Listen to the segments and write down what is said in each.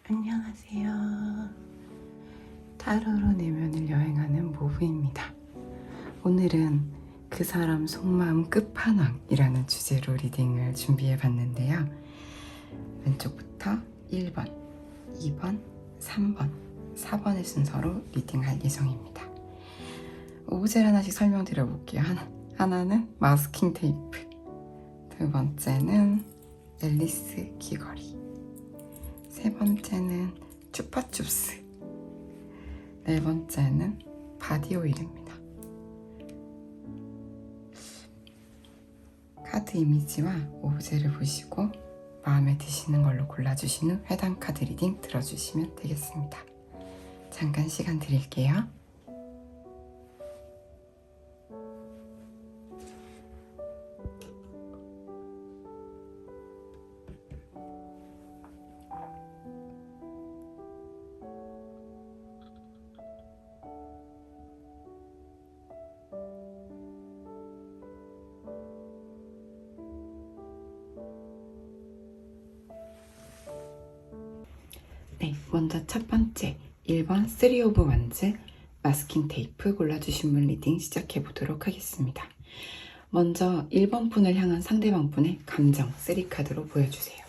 안녕하세요. 타로로 내면을 여행하는 모브입니다. 오늘은 그 사람 속마음 끝판왕이라는 주제로 리딩을 준비해 봤는데요. 왼쪽부터 1번, 2번, 3번, 4번의 순서로 리딩할 예정입니다. 오브제를 하나씩 설명드려 볼게요. 하나는 마스킹 테이프, 두 번째는 앨리스 귀걸이, 세 번째는 추파춥스, 네 번째는 바디 오일입니다. 카드 이미지와 오브제를 보시고 마음에 드시는 걸로 골라주신 후 해당 카드 리딩 들어주시면 되겠습니다. 잠깐 시간 드릴게요. 네, 먼저 첫 번째 1번 3 오브 원즈 마스킹 테이프 골라주신 분 리딩 시작해 보도록 하겠습니다. 먼저 1번 분을 향한 상대방 분의 감정 3카드로 보여주세요.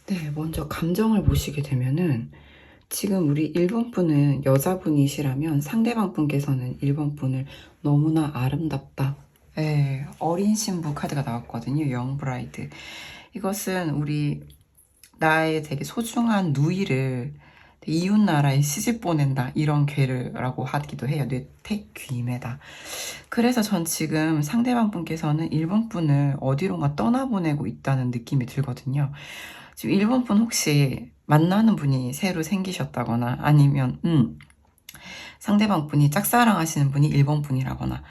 네, 먼저 감정을 보시게 되면은 지금 우리 1번 분은 여자분이시라면 상대방 분께서는 1번 분을 너무나 아름답다. 네, 어린 신부 카드가 나왔거든요. 영 브라이드. 이것은 우리 나의 되게 소중한 누이를 이웃 나라에 시집 보낸다 이런 괴라고 하기도 해요. 뇌택귀매다. 그래서 전 지금 상대방 분께서는 1번 분을 어디론가 떠나보내고 있다는 느낌이 들거든요. 지금 1번 분 혹시 만나는 분이 새로 생기셨다거나 아니면 상대방 분이 짝사랑하시는 분이 1번 분이라거나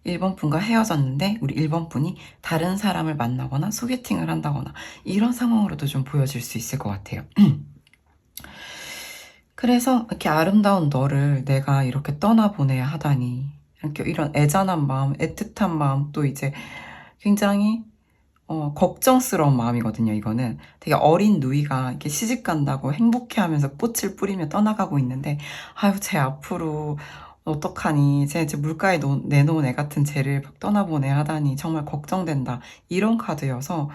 1번 분과 헤어졌는데 우리 1번 분이 다른 사람을 만나거나 소개팅을 한다거나 이런 상황으로도 좀 보여질 수 있을 것 같아요. 그래서 이렇게 아름다운 너를 내가 이렇게 떠나보내야 하다니 이렇게 이런 애잔한 마음, 애틋한 마음 또 이제 굉장히 걱정스러운 마음이거든요. 이거는 되게 어린 누이가 이렇게 시집 간다고 행복해하면서 꽃을 뿌리며 떠나가고 있는데 아유 쟤 앞으로 어떡하니 쟤 물가에 내놓은 애 같은 쟤를 막 떠나보내야 하다니 정말 걱정된다 이런 카드여서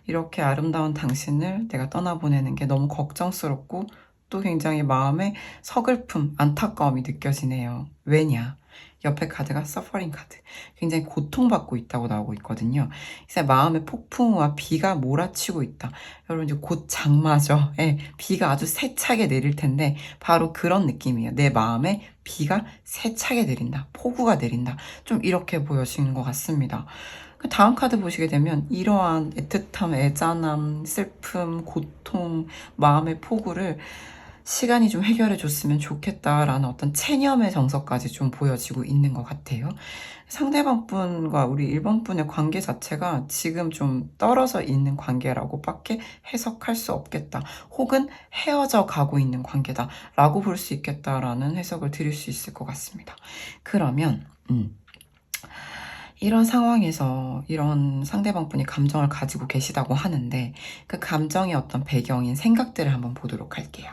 이렇게 아름다운 당신을 내가 떠나보내는 게 너무 걱정스럽고 또 굉장히 마음에 서글픔, 안타까움이 느껴지네요. 왜냐? 옆에 카드가 서퍼링 카드. 굉장히 고통받고 있다고 나오고 있거든요. 그래서 마음의 폭풍우와 비가 몰아치고 있다. 여러분 이제 곧 장마죠. 예, 비가 아주 세차게 내릴 텐데 바로 그런 느낌이에요. 내 마음에 비가 세차게 내린다. 폭우가 내린다. 좀 이렇게 보여지는 것 같습니다. 그 다음 카드 보시게 되면 이러한 애틋함, 애잔함, 슬픔, 고통, 마음의 폭우를 시간이 좀 해결해 줬으면 좋겠다라는 어떤 체념의 정서까지 좀 보여지고 있는 것 같아요. 상대방 분과 우리 1번 분의 관계 자체가 지금 좀 떨어져 있는 관계라고 밖에 해석할 수 없겠다. 혹은 헤어져 가고 있는 관계다라고 볼 수 있겠다라는 해석을 드릴 수 있을 것 같습니다. 그러면 이런 상황에서 이런 상대방 분이 감정을 가지고 계시다고 하는데 그 감정의 어떤 배경인 생각들을 한번 보도록 할게요.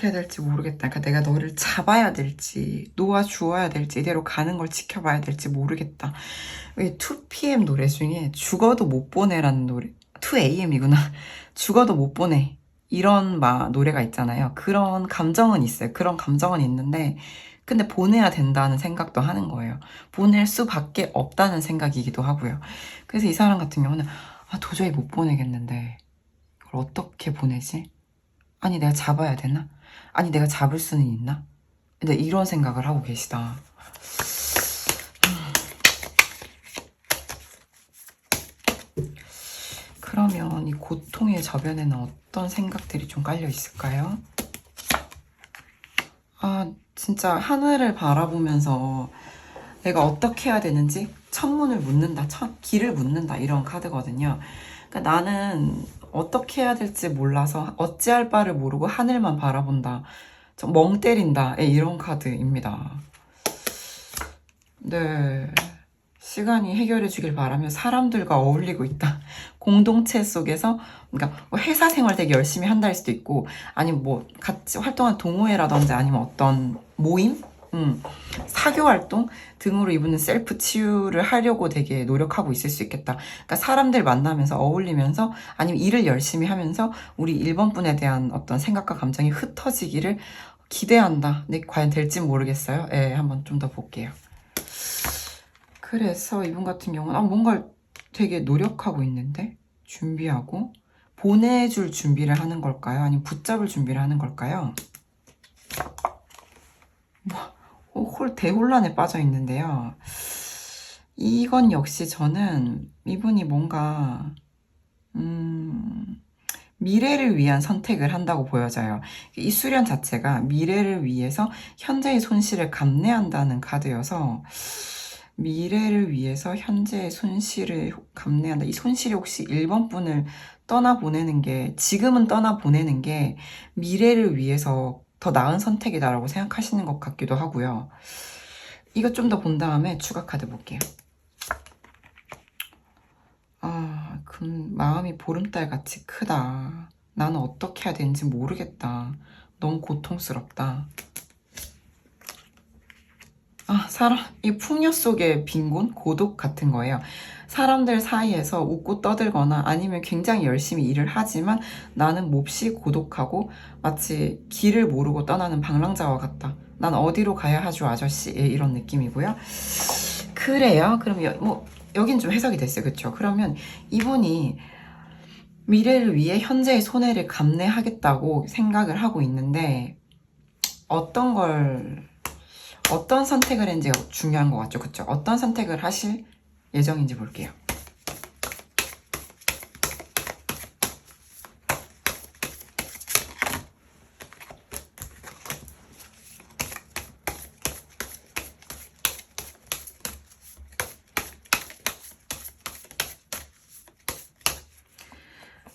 어떻게 해야 될지 모르겠다. 그러니까 내가 너를 잡아야 될지 놓아주어야 될지 이대로 가는 걸 지켜봐야 될지 모르겠다. 이 2PM 노래 중에 죽어도 못 보내라는 노래, 2AM이구나. 죽어도 못 보내 이런 노래가 있잖아요. 그런 감정은 있어요. 그런 감정은 있는데 근데 보내야 된다는 생각도 하는 거예요. 보낼 수밖에 없다는 생각이기도 하고요. 그래서 이 사람 같은 경우는 도저히 못 보내겠는데 이걸 어떻게 보내지? 아니 내가 잡아야 되나? 아니 내가 잡을 수는 있나? 근데 이런 생각을 하고 계시다. 그러면 이 고통의 저변에는 어떤 생각들이 좀 깔려 있을까요? 진짜 하늘을 바라보면서 내가 어떻게 해야 되는지 천문을 묻는다, 길을 묻는다 이런 카드거든요. 그러니까 나는 어떻게 해야 될지 몰라서 어찌할 바를 모르고 하늘만 바라본다. 멍 때린다. 이런 카드입니다. 네. 시간이 해결해 주길 바라며 사람들과 어울리고 있다. 공동체 속에서, 그러니까 뭐 회사 생활 되게 열심히 한다 할 수도 있고, 아니면 뭐 같이 활동한 동호회라든지 아니면 어떤 모임? 사교 활동 등으로 이분은 셀프 치유를 하려고 되게 노력하고 있을 수 있겠다. 그러니까 사람들 만나면서 어울리면서 아니면 일을 열심히 하면서 우리 1번 분에 대한 어떤 생각과 감정이 흩어지기를 기대한다. 근데 과연 될지 모르겠어요. 예, 한번 좀 더 볼게요. 그래서 이분 같은 경우는 뭔가 되게 노력하고 있는데 준비하고 보내줄 준비를 하는 걸까요? 아니면 붙잡을 준비를 하는 걸까요? 대혼란에 빠져 있는데요. 이건 역시 저는 이분이 뭔가 미래를 위한 선택을 한다고 보여져요. 이 수련 자체가 미래를 위해서 현재의 손실을 감내한다는 카드여서 미래를 위해서 현재의 손실을 감내한다. 이 손실이 혹시 1번 분을 떠나보내는 게, 지금은 떠나보내는 게 미래를 위해서 더 나은 선택이다라고 생각하시는 것 같기도 하고요. 이거 좀 더 본 다음에 추가 카드 볼게요. 마음이 보름달같이 크다. 나는 어떻게 해야 되는지 모르겠다. 너무 고통스럽다. 이 풍요 속의 빈곤, 고독 같은 거예요. 사람들 사이에서 웃고 떠들거나 아니면 굉장히 열심히 일을 하지만 나는 몹시 고독하고 마치 길을 모르고 떠나는 방랑자와 같다. 난 어디로 가야 하죠, 아저씨? 이런 느낌이고요. 그래요? 그럼 여긴 좀 해석이 됐어요. 그쵸? 그러면 이분이 미래를 위해 현재의 손해를 감내하겠다고 생각을 하고 있는데 어떤 선택을 했는지가 중요한 것 같죠. 그쵸? 어떤 선택을 하실 예정인지 볼게요.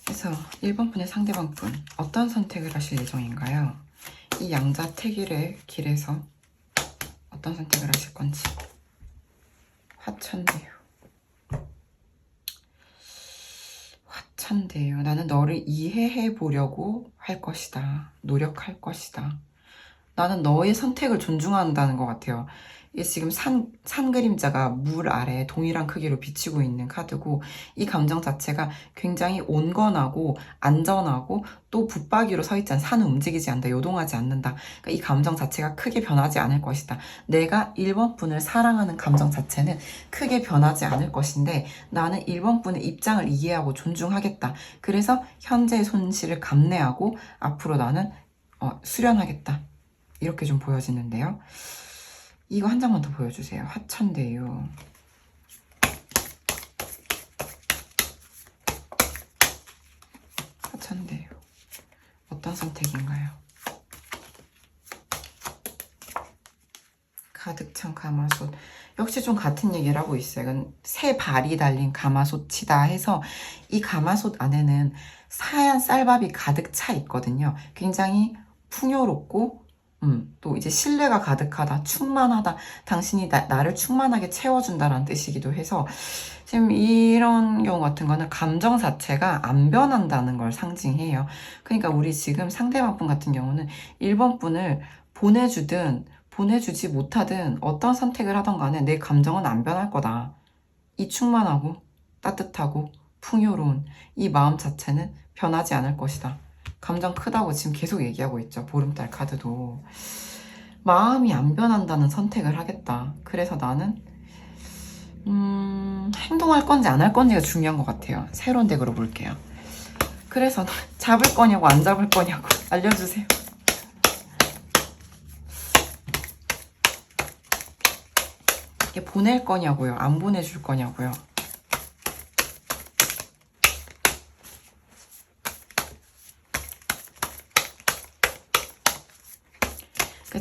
그래서 1번 분의 상대방 분 어떤 선택을 하실 예정인가요? 이 양자택일의 길에서 어떤 선택을 하실 건지. 화천대유. 화천대유. 나는 너를 이해해 보려고 할 것이다. 노력할 것이다. 나는 너의 선택을 존중한다는 것 같아요. 이게 지금 산 그림자가 물 아래 동일한 크기로 비치고 있는 카드고 이 감정 자체가 굉장히 온건하고 안전하고 또 붙박이로 서 있지 않아. 산은 움직이지 않는다. 요동하지 않는다. 그러니까 이 감정 자체가 크게 변하지 않을 것이다. 내가 1번 분을 사랑하는 감정 자체는 크게 변하지 않을 것인데 나는 1번 분의 입장을 이해하고 존중하겠다. 그래서 현재의 손실을 감내하고 앞으로 나는 수련하겠다. 이렇게 좀 보여지는데요. 이거 한 장만 더 보여주세요. 화천대유. 화천대유. 어떤 선택인가요? 가득 찬 가마솥. 역시 좀 같은 얘기를 하고 있어요. 이건 새 발이 달린 가마솥이다 해서 이 가마솥 안에는 하얀 쌀밥이 가득 차 있거든요. 굉장히 풍요롭고 또 이제 신뢰가 가득하다, 충만하다, 당신이 나를 충만하게 채워준다라는 뜻이기도 해서 지금 이런 경우 같은 거는 감정 자체가 안 변한다는 걸 상징해요. 그러니까 우리 지금 상대방 분 같은 경우는 1번 분을 보내주든 보내주지 못하든 어떤 선택을 하던 간에 내 감정은 안 변할 거다. 이 충만하고 따뜻하고 풍요로운 이 마음 자체는 변하지 않을 것이다. 감정 크다고 지금 계속 얘기하고 있죠. 보름달 카드도. 마음이 안 변한다는 선택을 하겠다. 그래서 나는 행동할 건지 안 할 건지가 중요한 것 같아요. 새로운 덱으로 볼게요. 그래서 잡을 거냐고 안 잡을 거냐고 알려주세요. 이게 보낼 거냐고요? 안 보내줄 거냐고요?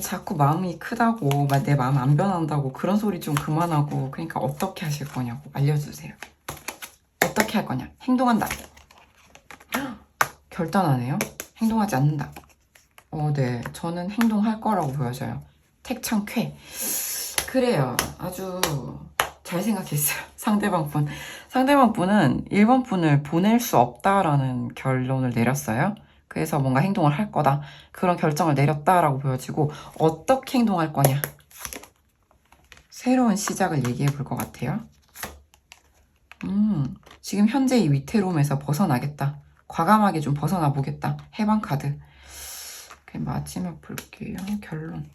자꾸 마음이 크다고, 내 마음 안 변한다고 그런 소리 좀 그만하고, 그러니까 어떻게 하실 거냐고 알려주세요. 어떻게 할 거냐? 행동한다. 결단하네요. 행동하지 않는다. 네. 저는 행동할 거라고 보여져요. 택창쾌. 그래요. 아주 잘 생각했어요. 상대방 분. 상대방 분은 1번 분을 보낼 수 없다라는 결론을 내렸어요. 그래서 뭔가 행동을 할 거다. 그런 결정을 내렸다라고 보여지고, 어떻게 행동할 거냐. 새로운 시작을 얘기해 볼 것 같아요. 지금 현재 이 위태로움에서 벗어나겠다. 과감하게 좀 벗어나 보겠다. 해방 카드. 마지막 볼게요. 결론.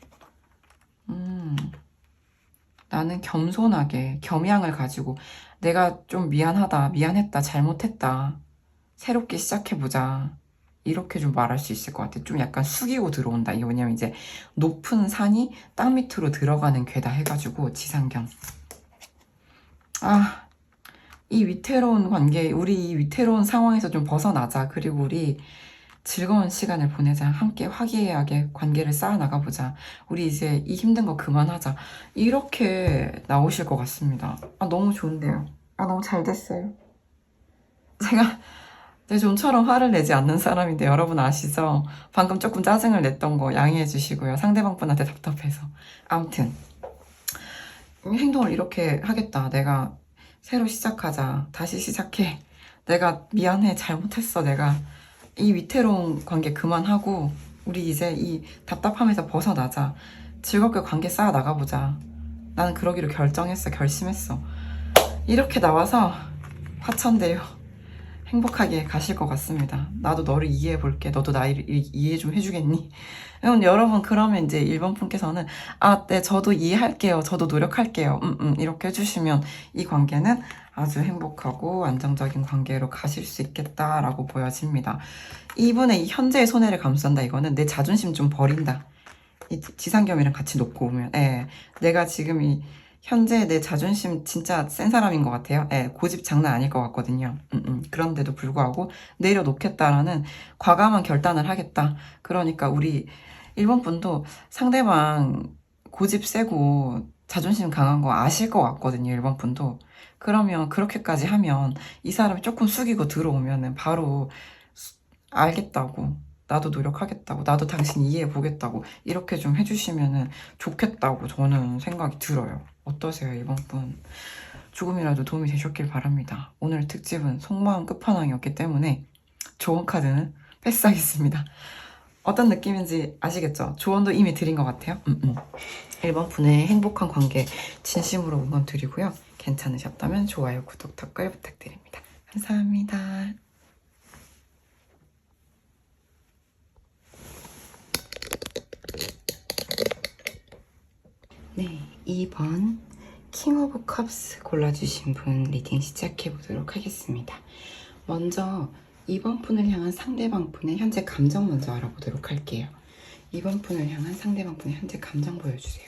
나는 겸손하게 겸양을 가지고 내가 좀 미안하다, 미안했다, 잘못했다. 새롭게 시작해보자. 이렇게 좀 말할 수 있을 것 같아. 좀 약간 숙이고 들어온다. 이게 뭐냐면 이제 높은 산이 땅 밑으로 들어가는 궤다 해가지고 지상경. 이 위태로운 관계, 우리 이 위태로운 상황에서 좀 벗어나자. 그리고 우리 즐거운 시간을 보내자. 함께 화기애애하게 관계를 쌓아나가보자. 우리 이제 이 힘든 거 그만하자. 이렇게 나오실 것 같습니다. 너무 좋은데요. 너무 잘 됐어요. 제가 제 좀처럼 화를 내지 않는 사람인데 여러분 아시죠? 방금 조금 짜증을 냈던 거 양해해 주시고요. 상대방 분한테 답답해서. 아무튼 행동을 이렇게 하겠다. 내가 새로 시작하자. 다시 시작해. 내가 미안해. 잘못했어. 내가 이 위태로운 관계 그만하고 우리 이제 이 답답함에서 벗어나자. 즐겁게 관계 쌓아 나가보자. 나는 그러기로 결정했어. 결심했어. 이렇게 나와서 화천대유 행복하게 가실 것 같습니다. 나도 너를 이해해 볼게. 너도 나를 이해 좀 해주겠니? 여러분 그러면 이제 1번 분께서는 네 저도 이해할게요. 저도 노력할게요. 이렇게 해주시면 이 관계는 아주 행복하고 안정적인 관계로 가실 수 있겠다라고 보여집니다. 이분의 이 현재의 손해를 감수한다. 이거는 내 자존심 좀 버린다. 이 지상겸이랑 같이 놓고 오면 내가 지금 이 현재 내 자존심 진짜 센 사람인 것 같아요. 고집 장난 아닐 것 같거든요. 그런데도 불구하고 내려놓겠다라는 과감한 결단을 하겠다. 그러니까 우리 1번 분도 상대방 고집 세고 자존심 강한 거 아실 것 같거든요. 1번 분도. 그러면 그렇게까지 하면 이 사람이 조금 숙이고 들어오면은 바로 알겠다고. 나도 노력하겠다고. 나도 당신 이해해 보겠다고. 이렇게 좀 해주시면 좋겠다고 저는 생각이 들어요. 어떠세요, 이번 분? 조금이라도 도움이 되셨길 바랍니다. 오늘 특집은 속마음 끝판왕이었기 때문에 조언 카드는 패스하겠습니다. 어떤 느낌인지 아시겠죠? 조언도 이미 드린 것 같아요. 1번 분의 행복한 관계 진심으로 응원 드리고요. 괜찮으셨다면 좋아요, 구독, 댓글 부탁드립니다. 감사합니다. 네, 2번 킹 오브 컵스 골라주신 분 리딩 시작해보도록 하겠습니다. 먼저 2번 분을 향한 상대방 분의 현재 감정 먼저 알아보도록 할게요. 2번 분을 향한 상대방 분의 현재 감정 보여주세요.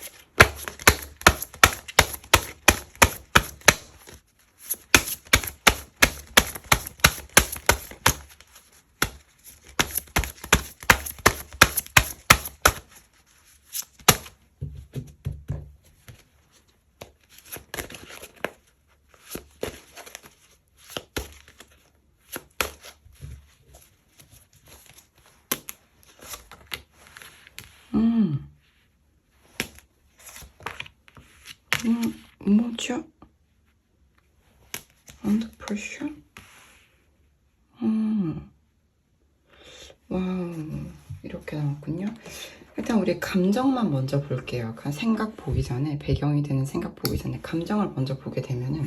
우리 감정만 먼저 볼게요. 그냥 생각 보기 전에, 배경이 되는 생각 보기 전에 감정을 먼저 보게 되면은,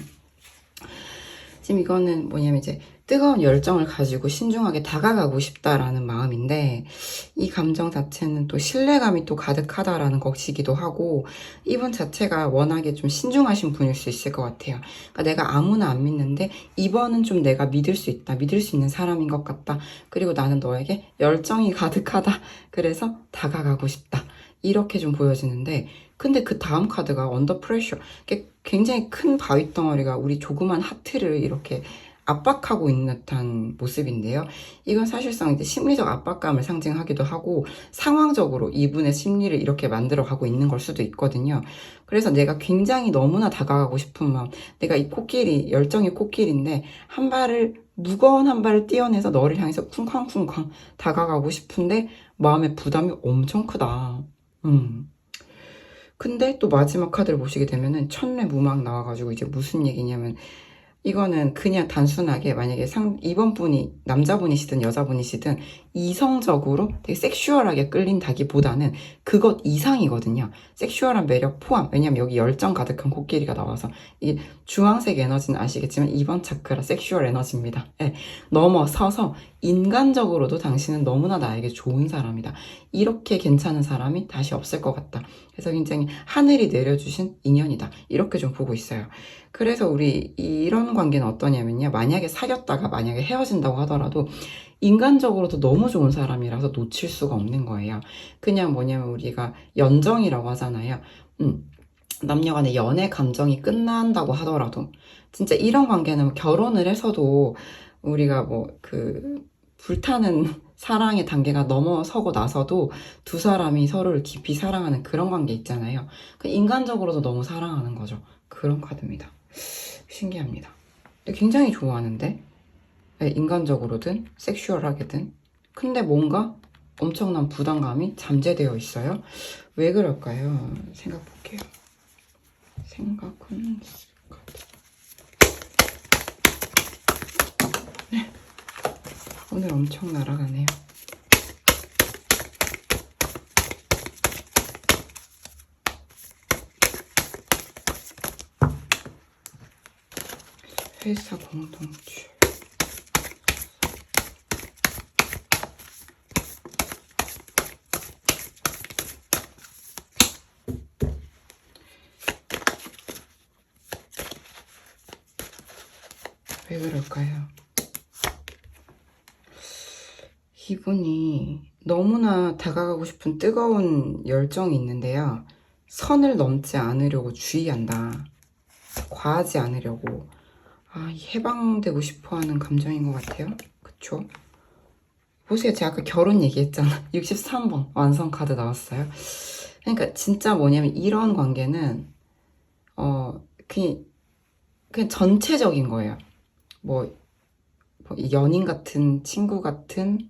지금 이거는 뭐냐면 이제 뜨거운 열정을 가지고 신중하게 다가가고 싶다라는 마음인데, 이 감정 자체는 또 신뢰감이 또 가득하다라는 것이기도 하고, 이분 자체가 워낙에 좀 신중하신 분일 수 있을 것 같아요. 그러니까 내가 아무나 안 믿는데 이번은 좀 내가 믿을 수 있다, 믿을 수 있는 사람인 것 같다, 그리고 나는 너에게 열정이 가득하다, 그래서 다가가고 싶다, 이렇게 좀 보여지는데, 근데 그 다음 카드가 언더 프레셔, 굉장히 큰 바위 덩어리가 우리 조그만 하트를 이렇게 압박하고 있는 듯한 모습인데요. 이건 사실상 이제 심리적 압박감을 상징하기도 하고, 상황적으로 이분의 심리를 이렇게 만들어 가고 있는 걸 수도 있거든요. 그래서 내가 굉장히 너무나 다가가고 싶은 마음, 내가 이 코끼리, 열정의 코끼리인데 무거운 한 발을 떼어내서 너를 향해서 쿵쾅쿵쾅 다가가고 싶은데 마음의 부담이 엄청 크다. 근데 또 마지막 카드를 보시게 되면은 천례무망 나와가지고, 이제 무슨 얘기냐면, 이거는 그냥 단순하게 만약에 이번 분이 남자분이시든 여자분이시든 이성적으로 되게 섹슈얼하게 끌린다기보다는 그것 이상이거든요. 섹슈얼한 매력 포함. 왜냐면 여기 열정 가득한 코끼리가 나와서, 이 주황색 에너지는 아시겠지만 이번 차크라 섹슈얼 에너지입니다. 네, 넘어서서 인간적으로도 당신은 너무나 나에게 좋은 사람이다, 이렇게 괜찮은 사람이 다시 없을 것 같다, 그래서 굉장히 하늘이 내려주신 인연이다, 이렇게 좀 보고 있어요. 그래서 우리 이런 관계는 어떠냐면요, 만약에 사귀었다가 만약에 헤어진다고 하더라도 인간적으로도 너무 좋은 사람이라서 놓칠 수가 없는 거예요. 그냥 뭐냐면 우리가 연정이라고 하잖아요. 남녀간의 연애 감정이 끝난다고 하더라도 진짜 이런 관계는 결혼을 해서도 우리가 불타는 사랑의 단계가 넘어서고 나서도 두 사람이 서로를 깊이 사랑하는 그런 관계 있잖아요. 인간적으로도 너무 사랑하는 거죠. 그런 카드입니다. 신기합니다. 근데 굉장히 좋아하는데, 네, 인간적으로든 섹슈얼하게든. 근데 뭔가 엄청난 부담감이 잠재되어 있어요. 왜 그럴까요? 생각 볼게요. 생각은 카드. 네. 오늘 엄청 날아가네요. 회사 공동체. 왜 그럴까요? 이분이 너무나 다가가고 싶은 뜨거운 열정이 있는데요. 선을 넘지 않으려고 주의한다. 과하지 않으려고. 해방되고 싶어하는 감정인 것 같아요. 그쵸? 보세요. 제가 아까 결혼 얘기했잖아. 63번 완성 카드 나왔어요. 그러니까 진짜 뭐냐면 이런 관계는 그냥 전체적인 거예요. 뭐 연인 같은, 친구 같은,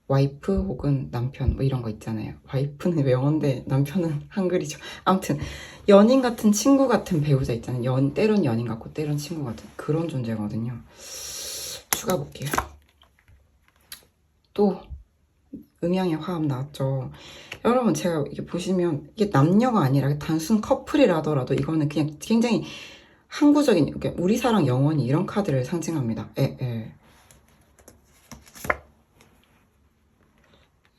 와이프 혹은 남편 이런 거 있잖아요. 와이프는 영어인데 남편은 한글이죠. 아무튼 연인 같은, 친구 같은, 배우자 있잖아요. 때론 연인 같고 때론 친구 같은 그런 존재거든요. 추가 볼게요. 또 음양의 화합 나왔죠. 여러분, 제가 이게 보시면 이게 남녀가 아니라 단순 커플이라 하더라도 이거는 그냥 굉장히 항구적인, 우리 사랑 영원히, 이런 카드를 상징합니다.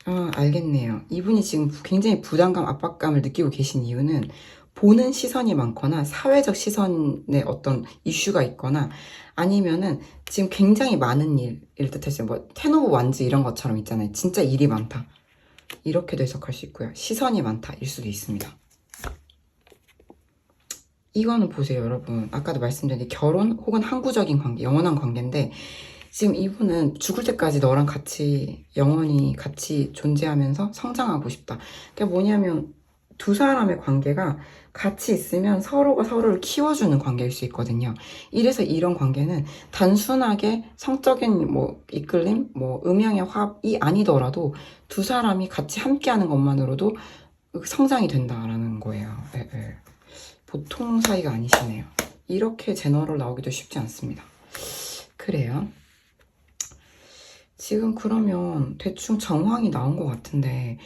알겠네요. 이분이 지금 굉장히 부담감, 압박감을 느끼고 계신 이유는 보는 시선이 많거나 사회적 시선에 어떤 이슈가 있거나, 아니면은 지금 굉장히 많은 일을 뜻했어요. 텐 오브 완즈 이런 것처럼 있잖아요. 진짜 일이 많다, 이렇게도 해석할 수 있고요. 시선이 많다 일 수도 있습니다. 이거는 보세요, 여러분. 아까도 말씀드린 결혼 혹은 항구적인 관계, 영원한 관계인데, 지금 이분은 죽을 때까지 너랑 같이 영원히 같이 존재하면서 성장하고 싶다. 그게 뭐냐면 두 사람의 관계가 같이 있으면 서로가 서로를 키워주는 관계일 수 있거든요. 이래서 이런 관계는 단순하게 성적인 이끌림, 음양의 화합이 아니더라도 두 사람이 같이 함께하는 것만으로도 성장이 된다라는 거예요. 보통 사이가 아니시네요. 이렇게 제너럴 나오기도 쉽지 않습니다. 그래요. 지금 그러면 대충 정황이 나온 것 같은데,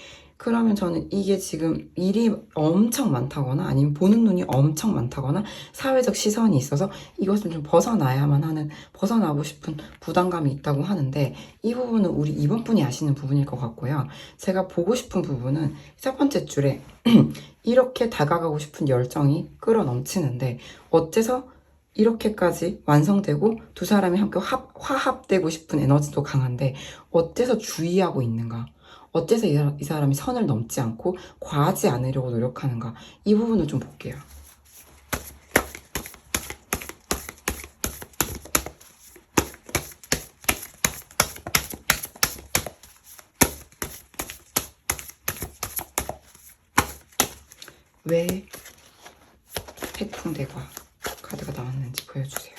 그러면 저는 이게 지금 일이 엄청 많다거나 아니면 보는 눈이 엄청 많다거나 사회적 시선이 있어서 이것을 좀 벗어나야만 하는, 벗어나고 싶은 부담감이 있다고 하는데, 이 부분은 우리 2번 분이 아시는 부분일 것 같고요. 제가 보고 싶은 부분은 첫 번째 줄에 이렇게 다가가고 싶은 열정이 끌어넘치는데 어째서 이렇게까지 완성되고 두 사람이 함께 화합되고 싶은 에너지도 강한데 어째서 주의하고 있는가? 어째서 이 사람이 선을 넘지 않고 과하지 않으려고 노력하는가? 이 부분을 좀 볼게요. 왜 태풍대과 카드가 나왔는지 보여주세요.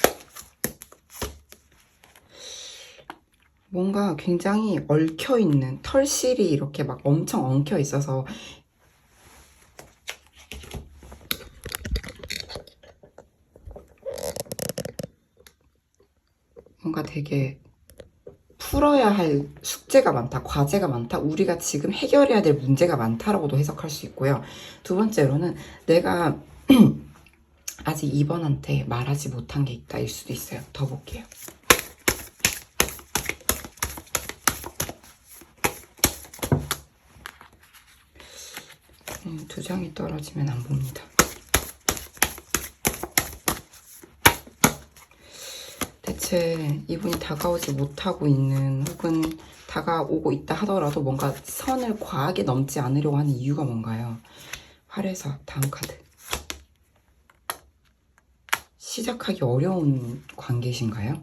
뭔가 굉장히 얽혀있는, 털실이 이렇게 막 엄청 엉켜 있어서 뭔가 되게 풀어야 할 숙제가 많다, 과제가 많다, 우리가 지금 해결해야 될 문제가 많다라고도 해석할 수 있고요. 두 번째로는 내가 아직 2번한테 말하지 못한 게 있다 일 수도 있어요. 더 볼게요. 두 장이 떨어지면 안 봅니다. 대체 이분이 다가오지 못하고 있는, 혹은 다가오고 있다 하더라도 뭔가 선을 과하게 넘지 않으려고 하는 이유가 뭔가요? 활에서 다음 카드. 시작하기 어려운 관계신가요?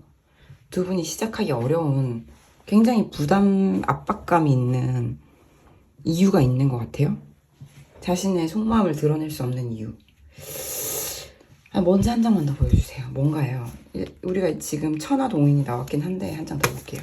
두 분이 시작하기 어려운, 굉장히 부담, 압박감이 있는 이유가 있는 것 같아요. 자신의 속마음을 드러낼 수 없는 이유. 먼저 한 장만 더 보여주세요. 뭔가요? 우리가 지금 천하동인이 나왔긴 한데 한 장 더 볼게요.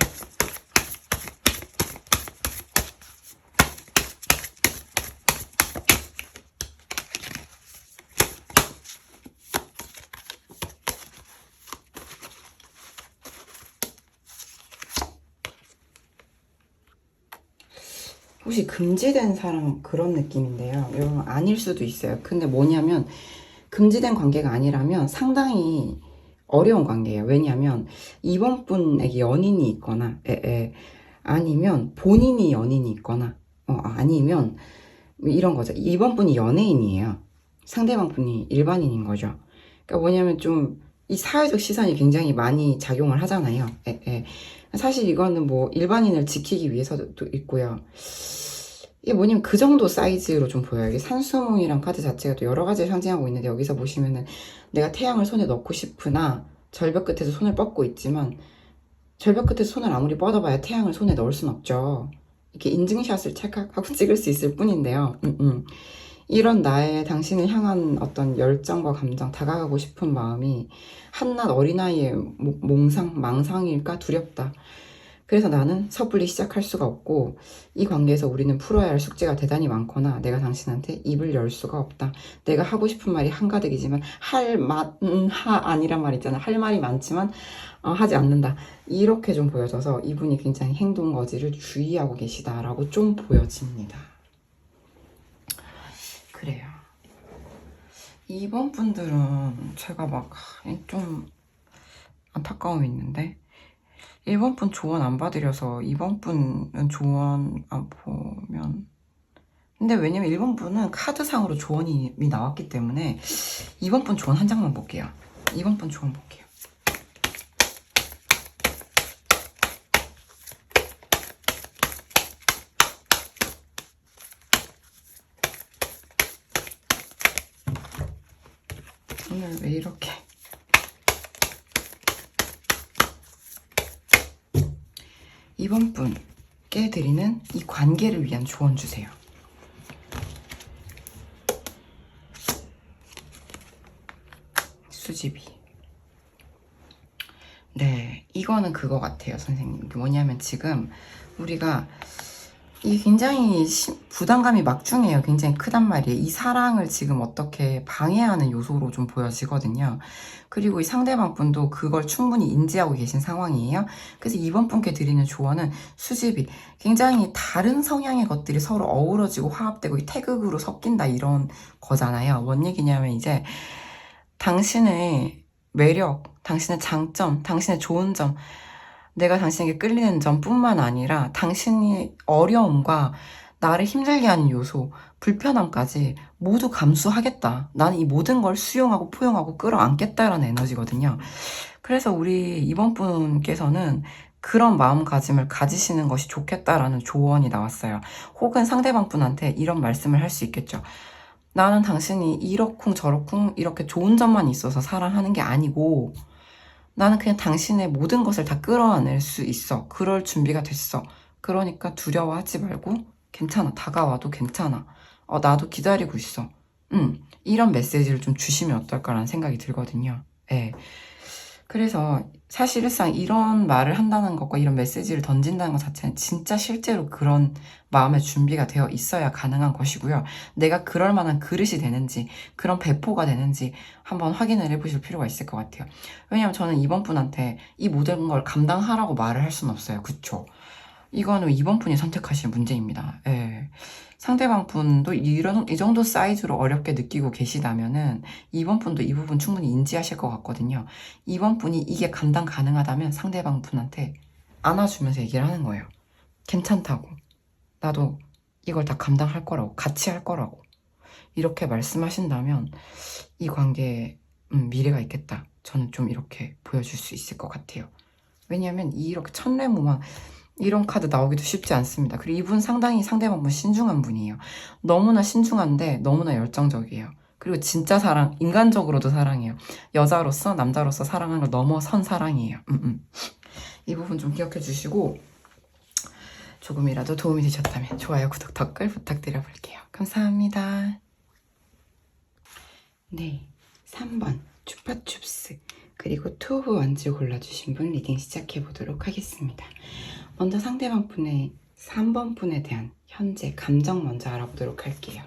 혹시 금지된 사람 그런 느낌인데요. 여러분 아닐 수도 있어요. 근데 뭐냐면 금지된 관계가 아니라면 상당히 어려운 관계예요. 왜냐하면 이번 분에게 연인이 있거나 아니면 본인이 연인이 있거나 아니면 이런 거죠. 이번 분이 연예인이에요. 상대방 분이 일반인인 거죠. 그러니까 뭐냐면 좀 이 사회적 시선이 굉장히 많이 작용을 하잖아요. 사실 이거는 뭐 일반인을 지키기 위해서도 있고요. 이게 뭐냐면 그 정도 사이즈로 좀 보여요. 이게 산수몽이란 카드 자체가 또 여러 가지를 상징하고 있는데, 여기서 보시면은 내가 태양을 손에 넣고 싶으나 절벽 끝에서 손을 뻗고 있지만, 절벽 끝에서 손을 아무리 뻗어봐야 태양을 손에 넣을 순 없죠. 이렇게 인증샷을 찰칵하고 찍을 수 있을 뿐인데요. 이런 나의 당신을 향한 어떤 열정과 감정, 다가가고 싶은 마음이 한낱 어린아이의 망상일까 두렵다. 그래서 나는 섣불리 시작할 수가 없고, 이 관계에서 우리는 풀어야 할 숙제가 대단히 많거나 내가 당신한테 입을 열 수가 없다. 내가 하고 싶은 말이 한가득이지만 아니란 말 있잖아. 할 말이 많지만 하지 않는다. 이렇게 좀 보여져서 이분이 굉장히 행동 거지를 주의하고 계시다라고 좀 보여집니다. 그래요. 2번 분들은 제가 막 좀 안타까움이 있는데, 1번 분 조언 안 받으려서 2번 분은 조언 안 보면, 근데 왜냐면 1번 분은 카드상으로 조언이 나왔기 때문에 2번 분 조언 한 장만 볼게요. 2번 분 조언 볼게요. 오늘 왜 이렇게 2번 분께 드리는 이 관계를 위한 조언 주세요. 수집이. 네, 이거는 그거 같아요, 선생님. 뭐냐면 지금 우리가 이게 굉장히 부담감이 막중해요. 굉장히 크단 말이에요. 이 사랑을 지금 어떻게 방해하는 요소로 좀 보여지거든요. 그리고 이 상대방 분도 그걸 충분히 인지하고 계신 상황이에요. 그래서 이번 분께 드리는 조언은 수집이 굉장히 다른 성향의 것들이 서로 어우러지고 화합되고 이 태극으로 섞인다 이런 거잖아요. 뭔 얘기냐면 이제 당신의 매력, 당신의 장점, 당신의 좋은 점, 내가 당신에게 끌리는 점뿐만 아니라 당신이 어려움과 나를 힘들게 하는 요소, 불편함까지 모두 감수하겠다. 나는 이 모든 걸 수용하고 포용하고 끌어안겠다라는 에너지거든요. 그래서 우리 이번 분께서는 그런 마음가짐을 가지시는 것이 좋겠다라는 조언이 나왔어요. 혹은 상대방 분한테 이런 말씀을 할 수 있겠죠. 나는 당신이 이러쿵 저러쿵 이렇게 좋은 점만 있어서 사랑하는 게 아니고 나는 그냥 당신의 모든 것을 다 끌어안을 수 있어. 그럴 준비가 됐어. 그러니까 두려워하지 말고 괜찮아. 다가와도 괜찮아. 나도 기다리고 있어. 이런 메시지를 좀 주시면 어떨까라는 생각이 들거든요. 예. 그래서 사실상 이런 말을 한다는 것과 이런 메시지를 던진다는 것 자체는 진짜 실제로 그런 마음의 준비가 되어 있어야 가능한 것이고요. 내가 그럴 만한 그릇이 되는지, 그런 배포가 되는지 한번 확인을 해보실 필요가 있을 것 같아요. 왜냐면 저는 이번 분한테 이 모든 걸 감당하라고 말을 할 수는 없어요. 그쵸? 이거는 이번 분이 선택하신 문제입니다. 예. 상대방 분도 이 정도 사이즈로 어렵게 느끼고 계시다면은 이번 분도 이 부분 충분히 인지하실 것 같거든요. 이번 분이 이게 감당 가능하다면 상대방 분한테 안아주면서 얘기를 하는 거예요. 괜찮다고. 나도 이걸 다 감당할 거라고. 같이 할 거라고. 이렇게 말씀하신다면 이 관계에 미래가 있겠다. 저는 좀 이렇게 보여줄 수 있을 것 같아요. 왜냐하면 이렇게 천내무망 이런 카드 나오기도 쉽지 않습니다. 그리고 이분 상당히 상대방 분 신중한 분이에요. 너무나 신중한데 너무나 열정적이에요. 그리고 진짜 사랑, 인간적으로도 사랑해요. 여자로서 남자로서 사랑하는 걸 넘어선 사랑이에요. 이 부분 좀 기억해 주시고 조금이라도 도움이 되셨다면 좋아요, 구독, 댓글 부탁드려 볼게요. 감사합니다. 네, 3번 추파춥스 그리고 투브 원즈 골라주신 분 리딩 시작해 보도록 하겠습니다. 먼저 상대방 분의 3번 분에 대한 현재 감정 먼저 알아보도록 할게요.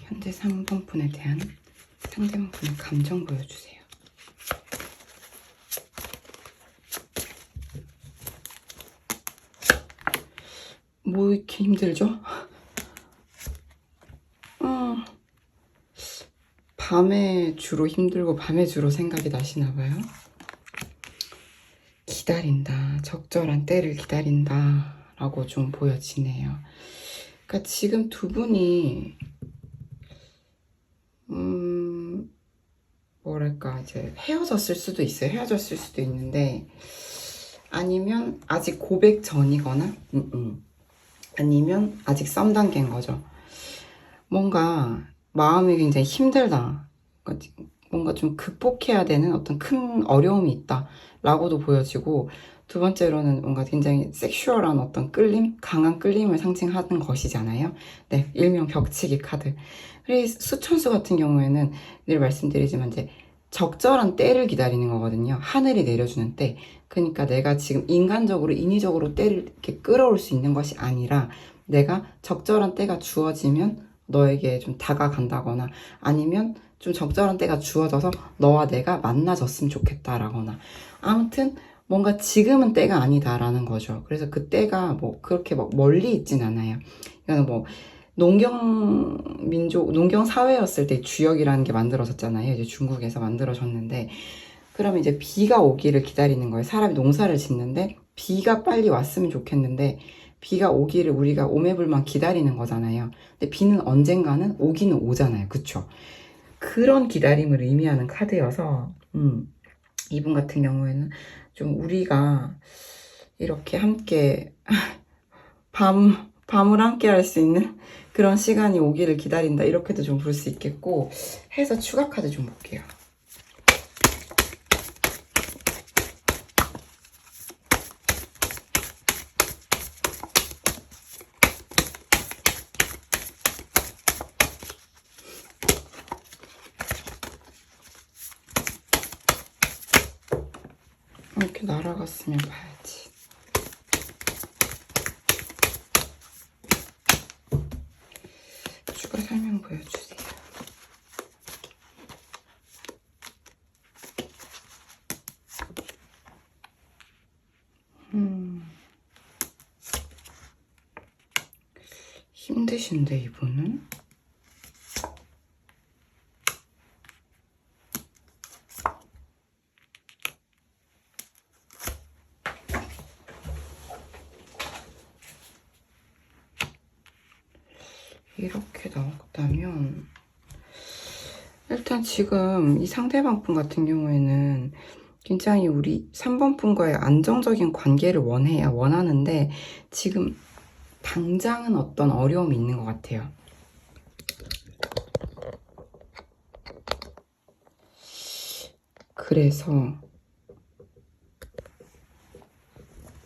현재 3번 분에 대한 상대방 분의 감정 보여주세요. 뭐 이렇게 힘들죠? 밤에 주로 힘들고 밤에 주로 생각이 나시나 봐요. 기다린다. 적절한 때를 기다린다. 라고 좀 보여지네요. 그러니까 지금 두 분이 뭐랄까 이제 헤어졌을 수도 있어요. 헤어졌을 수도 있는데 아니면 아직 고백 전이거나 아니면 아직 썸 단계인 거죠. 뭔가 마음이 굉장히 힘들다. 뭔가 좀 극복해야 되는 어떤 큰 어려움이 있다. 라고도 보여지고 두 번째로는 뭔가 굉장히 섹슈얼한 어떤 끌림? 강한 끌림을 상징하는 것이잖아요. 네, 일명 벽치기 카드. 그래서 수천수 같은 경우에는 늘 말씀드리지만 이제 적절한 때를 기다리는 거거든요. 하늘이 내려주는 때. 그러니까 내가 지금 인간적으로, 인위적으로 때를 이렇게 끌어올 수 있는 것이 아니라 내가 적절한 때가 주어지면 너에게 좀 다가간다거나 아니면 좀 적절한 때가 주어져서 너와 내가 만나졌으면 좋겠다라거나 아무튼 뭔가 지금은 때가 아니다라는 거죠. 그래서 그 때가 뭐 그렇게 막 멀리 있진 않아요. 이거는 뭐 농경 사회였을 때 주역이라는 게 만들어졌잖아요. 이제 중국에서 만들어졌는데 그러면 이제 비가 오기를 기다리는 거예요. 사람이 농사를 짓는데 비가 빨리 왔으면 좋겠는데 비가 오기를 우리가 오매불만 기다리는 거잖아요. 근데 비는 언젠가는 오기는 오잖아요. 그쵸? 그런 기다림을 의미하는 카드여서 이분 같은 경우에는 좀 우리가 이렇게 함께 밤을 함께 할 수 있는 그런 시간이 오기를 기다린다 이렇게도 좀 볼 수 있겠고 해서 추가 카드 좀 볼게요. 이렇게 날아갔으면 봐야지. 추가 설명 보여주세요. 힘드신데 이분은? 이렇게 나왔다면 일단 지금 이 상대방 분 같은 경우에는 굉장히 우리 3번 분과의 안정적인 관계를 원하는데 지금 당장은 어떤 어려움이 있는 것 같아요. 그래서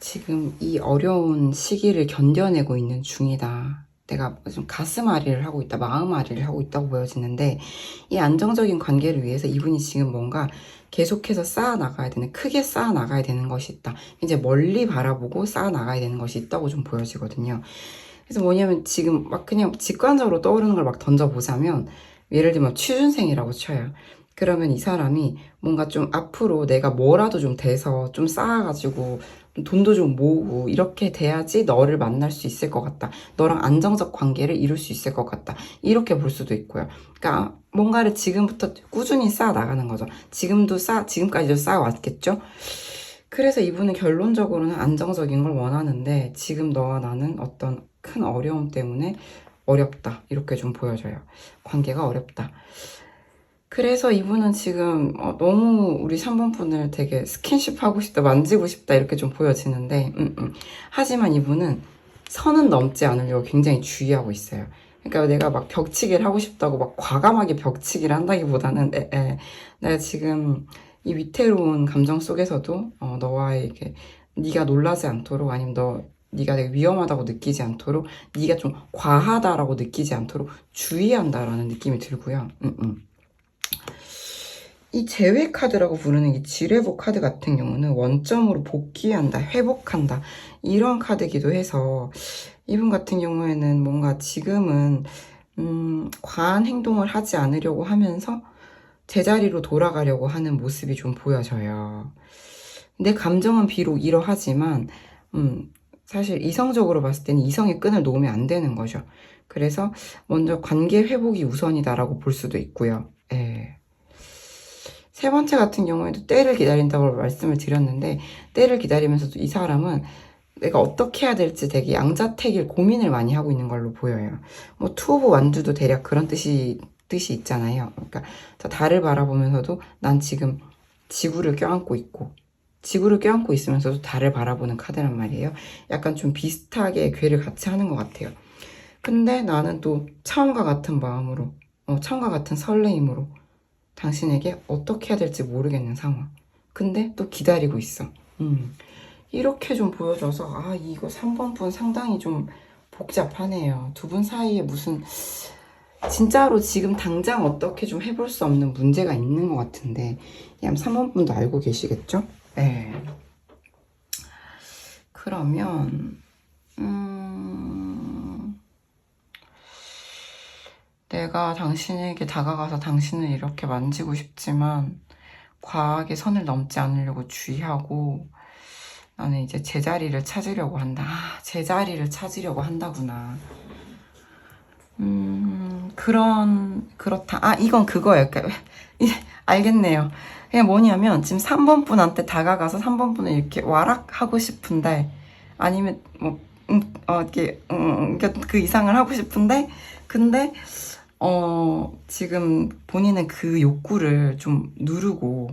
지금 이 어려운 시기를 견뎌내고 있는 중이다. 내가 좀 가슴앓이를 하고 있다, 마음앓이를 하고 있다고 보여지는데 이 안정적인 관계를 위해서 이분이 지금 뭔가 계속해서 쌓아나가야 되는, 크게 쌓아나가야 되는 것이 있다. 이제 멀리 바라보고 쌓아나가야 되는 것이 있다고 좀 보여지거든요. 그래서 뭐냐면 지금 막 그냥 직관적으로 떠오르는 걸 막 던져보자면 예를 들면 취준생이라고 쳐요. 그러면 이 사람이 뭔가 좀 앞으로 내가 뭐라도 좀 돼서 좀 쌓아가지고 돈도 좀 모으고 이렇게 돼야지 너를 만날 수 있을 것 같다. 너랑 안정적 관계를 이룰 수 있을 것 같다. 이렇게 볼 수도 있고요. 그러니까 뭔가를 지금부터 꾸준히 쌓아 나가는 거죠. 지금까지도 쌓아왔겠죠? 그래서 이분은 결론적으로는 안정적인 걸 원하는데 지금 너와 나는 어떤 큰 어려움 때문에 어렵다. 이렇게 좀 보여져요. 관계가 어렵다. 그래서 이분은 지금 너무 우리 3번 분을 되게 스킨십 하고 싶다, 만지고 싶다 이렇게 좀 보여지는데 하지만 이분은 선은 넘지 않으려고 굉장히 주의하고 있어요. 그러니까 내가 막 벽치기를 하고 싶다고 막 과감하게 벽치기를 한다기보다는 내가 지금 이 위태로운 감정 속에서도 너와에게 네가 놀라지 않도록 아니면 네가 되게 위험하다고 느끼지 않도록 네가 좀 과하다라고 느끼지 않도록 주의한다라는 느낌이 들고요. 이 재회 카드라고 부르는 이 지뢰복 카드 같은 경우는 원점으로 복귀한다, 회복한다 이런 카드기도 해서 이분 같은 경우에는 뭔가 지금은 과한 행동을 하지 않으려고 하면서 제자리로 돌아가려고 하는 모습이 좀 보여져요. 내 감정은 비록 이러하지만 사실 이성적으로 봤을 때는 이성의 끈을 놓으면 안 되는 거죠. 그래서 먼저 관계 회복이 우선이다라고 볼 수도 있고요. 예. 세 번째 같은 경우에도 때를 기다린다고 말씀을 드렸는데 때를 기다리면서도 이 사람은 내가 어떻게 해야 될지 되게 양자택일 고민을 많이 하고 있는 걸로 보여요. 뭐 투 오브 완두도 대략 그런 뜻이 있잖아요. 그러니까 달을 바라보면서도 난 지금 지구를 껴안고 있고 지구를 껴안고 있으면서도 달을 바라보는 카드란 말이에요. 약간 좀 비슷하게 괴를 같이 하는 것 같아요. 근데 나는 또 처음과 같은 마음으로 처음과 같은 설레임으로 당신에게 어떻게 해야 될지 모르겠는 상황. 근데 또 기다리고 있어. 이렇게 좀 보여줘서 이거 3번 분 상당히 좀 복잡하네요. 두 분 사이에 무슨 진짜로 지금 당장 어떻게 좀 해볼 수 없는 문제가 있는 것 같은데 3번 분도 알고 계시겠죠? 네. 그러면 내가 당신에게 다가가서 당신을 이렇게 만지고 싶지만 과하게 선을 넘지 않으려고 주의하고 나는 이제 제자리를 찾으려고 한다. 제자리를 찾으려고 한다구나. 그렇다. 이건 그거예요. 그러니까, 알겠네요. 그냥 뭐냐면, 지금 3번 분한테 다가가서 3번 분을 이렇게 와락하고 싶은데, 아니면, 그 이상을 하고 싶은데, 근데, 지금 본인은 그 욕구를 좀 누르고,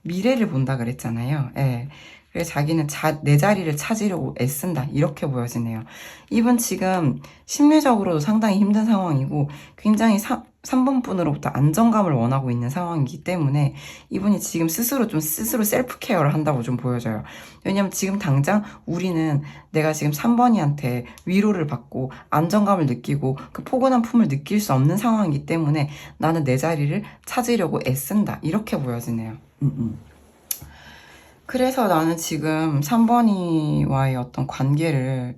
미래를 본다 그랬잖아요. 그래서 자기는 내 자리를 찾으려고 애쓴다. 이렇게 보여지네요. 이분 지금 심리적으로도 상당히 힘든 상황이고 굉장히 3번 분으로부터 안정감을 원하고 있는 상황이기 때문에 이분이 지금 스스로 셀프 케어를 한다고 좀 보여져요. 왜냐면 지금 당장 우리는 내가 지금 3번이한테 위로를 받고 안정감을 느끼고 그 포근한 품을 느낄 수 없는 상황이기 때문에 나는 내 자리를 찾으려고 애쓴다. 이렇게 보여지네요. 그래서 나는 지금 3번이와의 어떤 관계를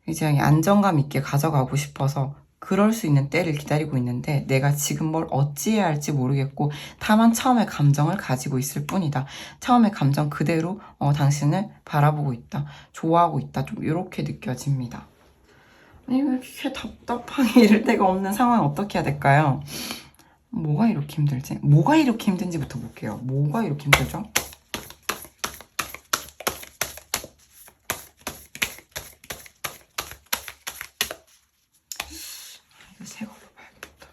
굉장히 안정감 있게 가져가고 싶어서 그럴 수 있는 때를 기다리고 있는데 내가 지금 뭘 어찌해야 할지 모르겠고 다만 처음에 감정을 가지고 있을 뿐이다. 처음에 감정 그대로 당신을 바라보고 있다. 좋아하고 있다. 좀 이렇게 느껴집니다. 아니 왜 이렇게 답답하게 이럴 데가 없는 상황 어떻게 해야 될까요? 뭐가 이렇게 힘들지? 뭐가 이렇게 힘든지부터 볼게요. 뭐가 이렇게 힘들죠? 이거 새 걸로 봐야겠다.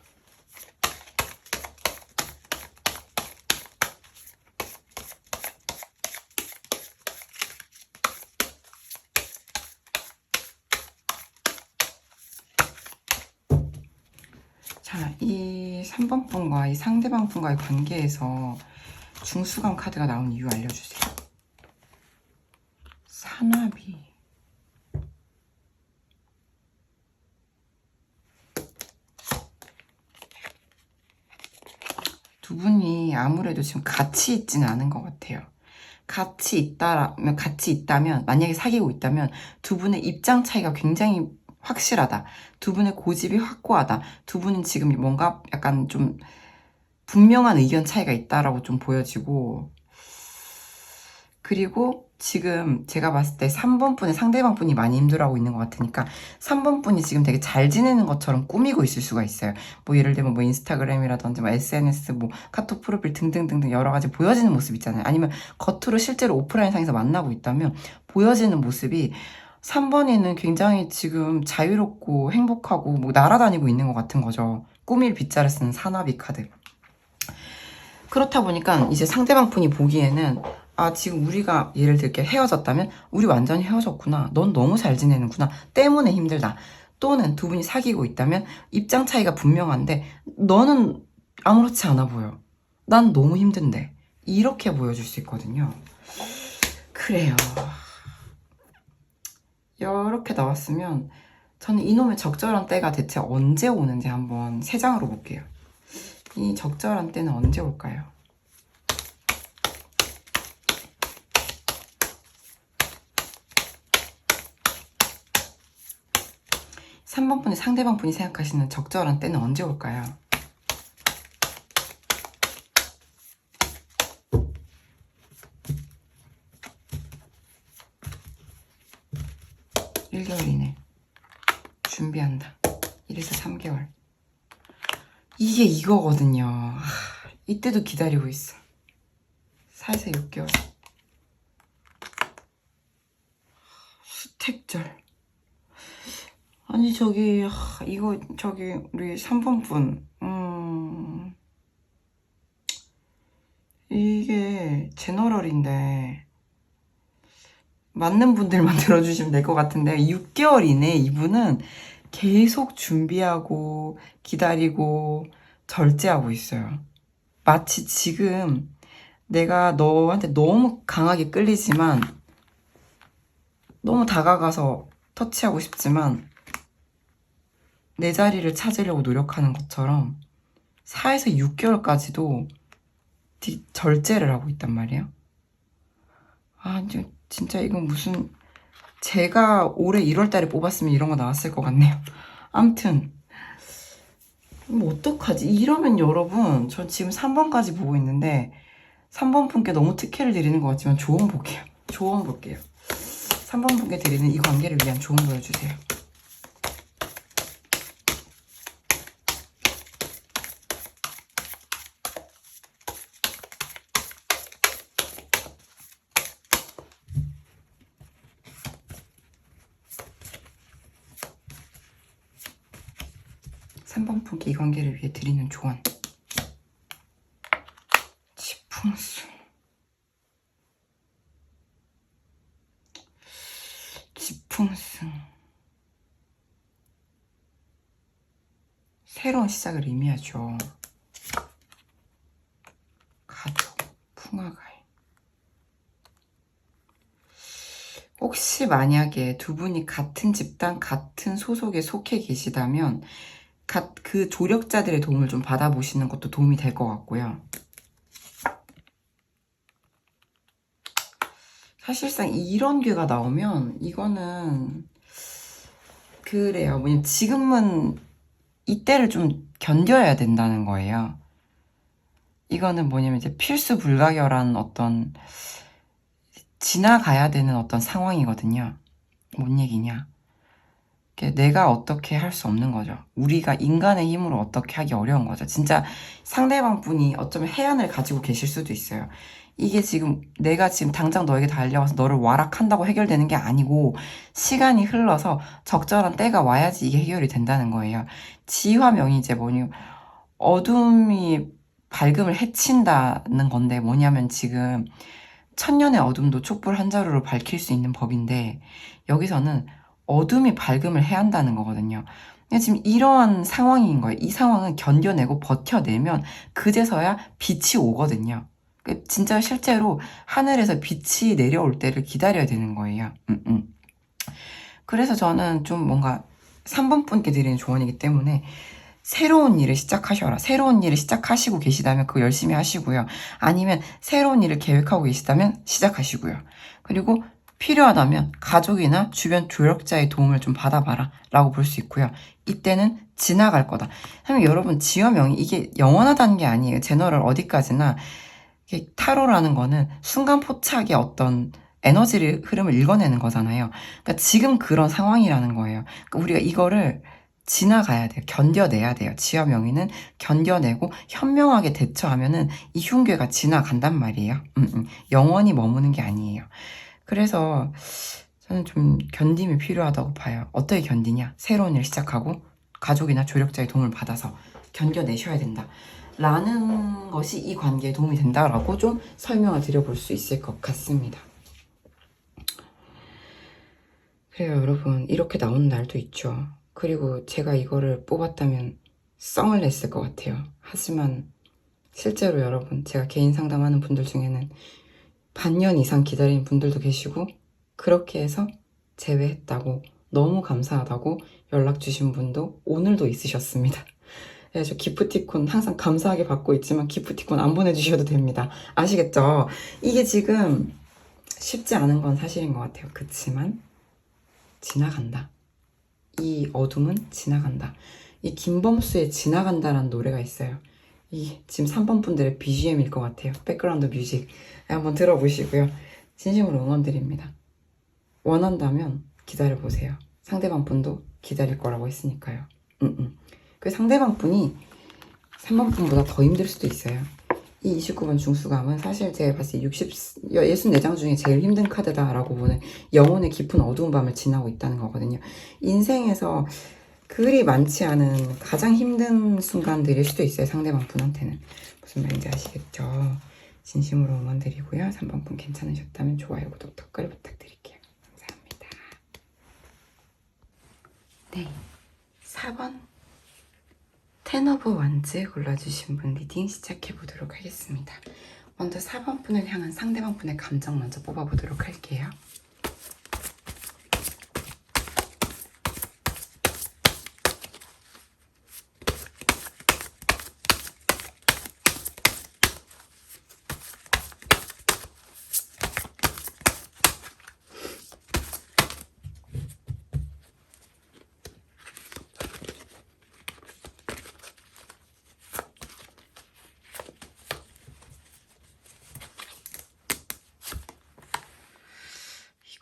자, 이 3번 분과 이 상대방 분과의 관계에서 중수감 카드가 나온 이유 알려주세요. 사나비. 두 분이 아무래도 지금 같이 있지는 않은 것 같아요. 같이 있다면, 만약에 사귀고 있다면 두 분의 입장 차이가 굉장히 확실하다. 두 분의 고집이 확고하다. 두 분은 지금 뭔가 약간 좀 분명한 의견 차이가 있다라고 좀 보여지고, 그리고 지금 제가 봤을 때 3번 분의 상대방 분이 많이 힘들어하고 있는 것 같으니까 3번 분이 지금 되게 잘 지내는 것처럼 꾸미고 있을 수가 있어요. 뭐 예를 들면 뭐 인스타그램이라든지 뭐 SNS, 뭐 카톡 프로필 등등등등 여러 가지 보여지는 모습 있잖아요. 아니면 겉으로 실제로 오프라인 상에서 만나고 있다면 보여지는 모습이 3번에는 굉장히 지금 자유롭고 행복하고 뭐 날아다니고 있는 것 같은 거죠. 꾸밀 빗자루 쓰는 사나비 카드. 그렇다 보니까 이제 상대방 분이 보기에는 아, 지금 우리가 예를 들게 헤어졌다면 우리 완전히 헤어졌구나. 넌 너무 잘 지내는구나. 때문에 힘들다. 또는 두 분이 사귀고 있다면 입장 차이가 분명한데 너는 아무렇지 않아 보여. 난 너무 힘든데. 이렇게 보여줄 수 있거든요. 그래요. 이렇게 나왔으면 저는 이놈의 적절한 때가 대체 언제 오는지 한번 세 장으로 볼게요. 이 적절한 때는 언제 올까요? 3번 분이 상대방 분이 생각하시는 적절한 때는 언제 올까요? (1개월) 이내 준비한다. 1에서 3개월. 이게 이거거든요. 이때도 기다리고 있어. 4에서 6개월. 수택절. 아니 저기 이거 저기 우리 3번 분 이게 제너럴인데 맞는 분들만 들어주시면 될 것 같은데 6개월 이내 이분은 계속 준비하고 기다리고 절제하고 있어요. 마치 지금 내가 너한테 너무 강하게 끌리지만 너무 다가가서 터치하고 싶지만 내 자리를 찾으려고 노력하는 것처럼 4에서 6개월까지도 절제를 하고 있단 말이에요. 아, 진짜 이건 무슨 제가 올해 1월달에 뽑았으면 이런 거 나왔을 것 같네요. 암튼 뭐 어떡하지? 이러면 여러분 전 지금 3번까지 보고 있는데 3번 분께 너무 특혜를 드리는 것 같지만 조언 볼게요. 조언 볼게요. 3번 분께 드리는 이 관계를 위한 조언 보여주세요. (3번) 분께 이 관계를 위해 드리는 조언. 지풍수. 지풍승. 새로운 시작을 의미하죠. 가족, 풍화가인. 혹시 만약에 두 분이 같은 집단, 같은 소속에 속해 계시다면 그 조력자들의 도움을 좀 받아보시는 것도 도움이 될 것 같고요. 사실상 이런 괴가 나오면 이거는 그래요. 뭐냐면 지금은 이때를 좀 견뎌야 된다는 거예요. 이거는 뭐냐면 이제 필수 불가결한 어떤 지나가야 되는 어떤 상황이거든요. 뭔 얘기냐. 내가 어떻게 할 수 없는 거죠. 우리가 인간의 힘으로 어떻게 하기 어려운 거죠. 진짜 상대방 분이 어쩌면 해안을 가지고 계실 수도 있어요. 이게 지금 내가 지금 당장 너에게 달려와서 너를 와락한다고 해결되는 게 아니고 시간이 흘러서 적절한 때가 와야지 이게 해결이 된다는 거예요. 지화명이 이제 뭐니 어둠이 밝음을 해친다는 건데 뭐냐면 지금 천년의 어둠도 촛불 한 자루로 밝힐 수 있는 법인데 여기서는 어둠이 밝음을 해야 한다는 거거든요. 지금 이러한 상황인 거예요. 이 상황은 견뎌내고 버텨내면 그제서야 빛이 오거든요. 진짜 실제로 하늘에서 빛이 내려올 때를 기다려야 되는 거예요. 그래서 저는 좀 뭔가 3번 분께 드리는 조언이기 때문에 새로운 일을 시작하셔라. 새로운 일을 시작하시고 계시다면 그거 열심히 하시고요. 아니면 새로운 일을 계획하고 계시다면 시작하시고요. 그리고 필요하다면 가족이나 주변 조력자의 도움을 좀 받아봐라 라고 볼 수 있고요. 이때는 지나갈 거다. 사실 여러분 지어명이 이게 영원하다는 게 아니에요. 제너럴 어디까지나 타로라는 거는 순간 포착의 어떤 에너지를 흐름을 읽어내는 거잖아요. 그러니까 지금 그런 상황이라는 거예요. 그러니까 우리가 이거를 지나가야 돼요. 견뎌내야 돼요. 지어명의는 견뎌내고 현명하게 대처하면은 이 흉괴가 지나간단 말이에요. 영원히 머무는 게 아니에요. 그래서 저는 좀 견딤이 필요하다고 봐요. 어떻게 견디냐? 새로운 일 시작하고 가족이나 조력자의 도움을 받아서 견뎌내셔야 된다. 라는 것이 이 관계에 도움이 된다라고 좀 설명을 드려볼 수 있을 것 같습니다. 그래요, 여러분. 이렇게 나오는 날도 있죠. 그리고 제가 이거를 뽑았다면 썽을 냈을 것 같아요. 하지만 실제로 여러분, 제가 개인 상담하는 분들 중에는 반년 이상 기다린 분들도 계시고 그렇게 해서 제외했다고 너무 감사하다고 연락 주신 분도 오늘도 있으셨습니다. 그래서 기프티콘 항상 감사하게 받고 있지만 기프티콘 안 보내주셔도 됩니다. 아시겠죠? 이게 지금 쉽지 않은 건 사실인 것 같아요. 그치만 지나간다. 이 어둠은 지나간다. 이 김범수의 지나간다라는 노래가 있어요. 이 지금 3번 분들의 BGM일 것 같아요. 백그라운드 뮤직 한번 들어보시고요. 진심으로 응원드립니다. 원한다면 기다려보세요. 상대방 분도 기다릴 거라고 했으니까요. 그 상대방 분이 3번 분보다 더 힘들 수도 있어요. 이 29번 중수감은 사실 제가 봤을 때 64장 중에 제일 힘든 카드다라고 보는 영혼의 깊은 어두운 밤을 지나고 있다는 거거든요. 인생에서 그리 많지 않은 가장 힘든 순간들일 수도 있어요. 상대방 분한테는. 무슨 말인지 아시겠죠? 진심으로 응원드리고요. 3번 분 괜찮으셨다면 좋아요, 구독, 댓글 부탁드릴게요. 감사합니다. 네, 4번 텐 오브 원즈 골라주신 분 리딩 시작해보도록 하겠습니다. 먼저 4번 분을 향한 상대방 분의 감정 먼저 뽑아보도록 할게요.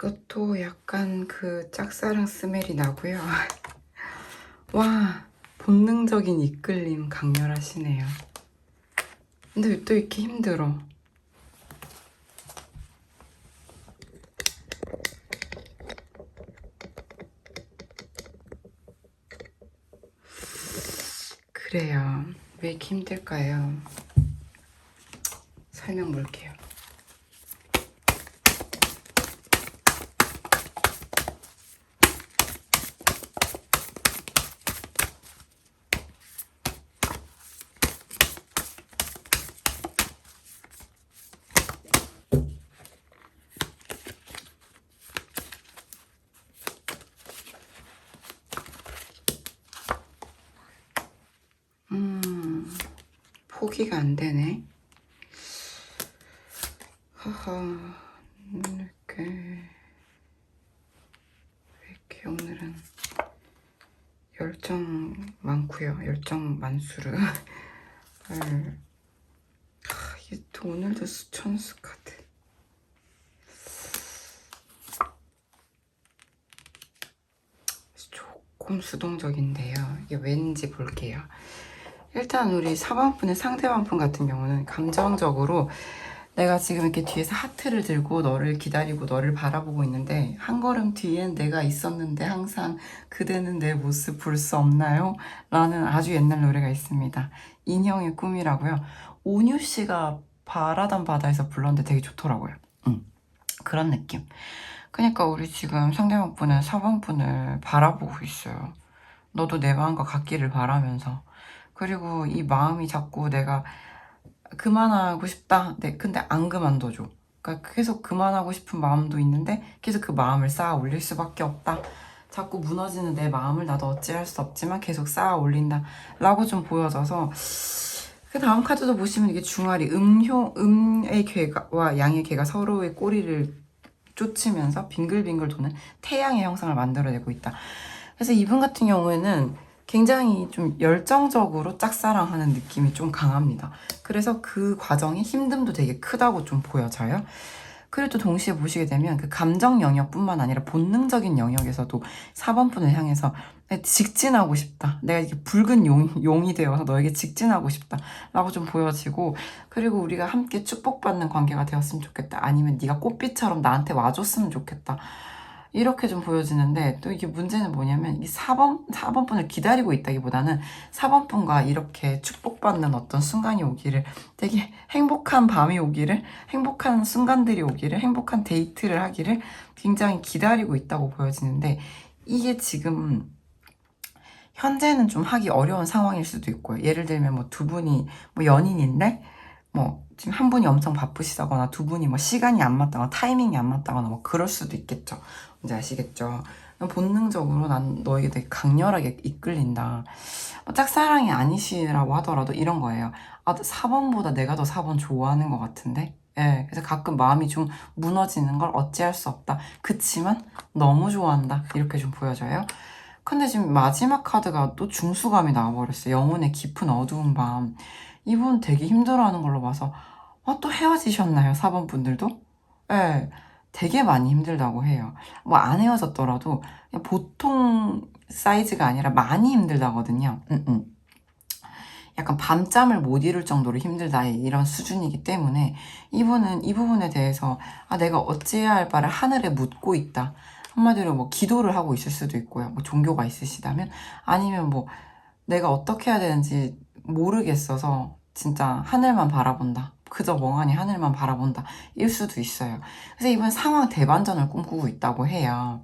이것도 약간 그 짝사랑 스멜이 나고요. 와, 본능적인 이끌림 강렬하시네요. 근데 왜 또 이렇게 힘들어? 그래요. 왜 이렇게 힘들까요? 설명 볼게요. 포기가 안 되네. 허허, 왜 이렇게 오늘은 열정 많고요. 열정 만수르. 이게 또 오늘도 수천수 카드. 조금 수동적인데요. 이게 왠지 볼게요. 일단 우리 4번분의 상대방분 같은 경우는 감정적으로 내가 지금 이렇게 뒤에서 하트를 들고 너를 기다리고 너를 바라보고 있는데 한 걸음 뒤엔 내가 있었는데 항상 그대는 내 모습 볼 수 없나요? 라는 아주 옛날 노래가 있습니다. 인형의 꿈이라고요. 온유 씨가 바라던 바다에서 불렀는데 되게 좋더라고요. 그런 느낌. 그러니까 우리 지금 상대방 분은 4번 분을 바라보고 있어요. 너도 내 마음과 같기를 바라면서. 그리고 이 마음이 자꾸 내가 그만하고 싶다. 네, 근데 안 그만둬줘. 그러니까 계속 그만하고 싶은 마음도 있는데 계속 그 마음을 쌓아 올릴 수밖에 없다. 자꾸 무너지는 내 마음을 나도 어찌할 수 없지만 계속 쌓아 올린다. 라고 좀 보여져서 그 다음 카드도 보시면 이게 중아리 음의 개와 양의 개가 서로의 꼬리를 쫓으면서 빙글빙글 도는 태양의 형상을 만들어내고 있다. 그래서 이분 같은 경우에는 굉장히 좀 열정적으로 짝사랑하는 느낌이 좀 강합니다. 그래서 그 과정의 힘듦도 되게 크다고 좀 보여져요. 그리고 또 동시에 보시게 되면 그 감정 영역뿐만 아니라 본능적인 영역에서도 4번분을 향해서 직진하고 싶다. 내가 이게 붉은 용이 되어서 너에게 직진하고 싶다. 라고 좀 보여지고, 그리고 우리가 함께 축복받는 관계가 되었으면 좋겠다. 아니면 네가 꽃빛처럼 나한테 와줬으면 좋겠다. 이렇게 좀 보여지는데, 또 이게 문제는 뭐냐면 이 4번분을 기다리고 있다기보다는 4번분과 이렇게 축복받는 어떤 순간이 오기를, 되게 행복한 밤이 오기를, 행복한 순간들이 오기를, 행복한 데이트를 하기를 굉장히 기다리고 있다고 보여지는데, 이게 지금 현재는 좀 하기 어려운 상황일 수도 있고요. 예를 들면 뭐 두 분이 뭐 연인인데 뭐 지금 한 분이 엄청 바쁘시다거나 두 분이 뭐 시간이 안 맞다거나 타이밍이 안 맞다거나 뭐 그럴 수도 있겠죠. 이제 아시겠죠? 본능적으로 난 너에게 되게 강렬하게 이끌린다. 뭐 짝사랑이 아니시라고 하더라도 이런 거예요. 아, 4번보다 내가 더 4번 좋아하는 것 같은데? 예, 그래서 가끔 마음이 좀 무너지는 걸 어찌할 수 없다. 그치만 너무 좋아한다. 이렇게 좀 보여져요. 근데 지금 마지막 카드가 또 중수감이 나와버렸어요. 영혼의 깊은 어두운 밤. 이분 되게 힘들어하는 걸로 봐서 또 헤어지셨나요? 4번 분들도? 네, 되게 많이 힘들다고 해요. 뭐 안 헤어졌더라도 그냥 보통 사이즈가 아니라 많이 힘들다거든요. 약간 밤잠을 못 이룰 정도로 힘들다 이런 수준이기 때문에 이분은 이 부분에 대해서 내가 어찌해야 할 바를 하늘에 묻고 있다. 한마디로 뭐 기도를 하고 있을 수도 있고요. 뭐 종교가 있으시다면 아니면 뭐 내가 어떻게 해야 되는지 모르겠어서 진짜 하늘만 바라본다. 그저 멍하니 하늘만 바라본다. 일 수도 있어요. 그래서 이번 상황 대반전을 꿈꾸고 있다고 해요.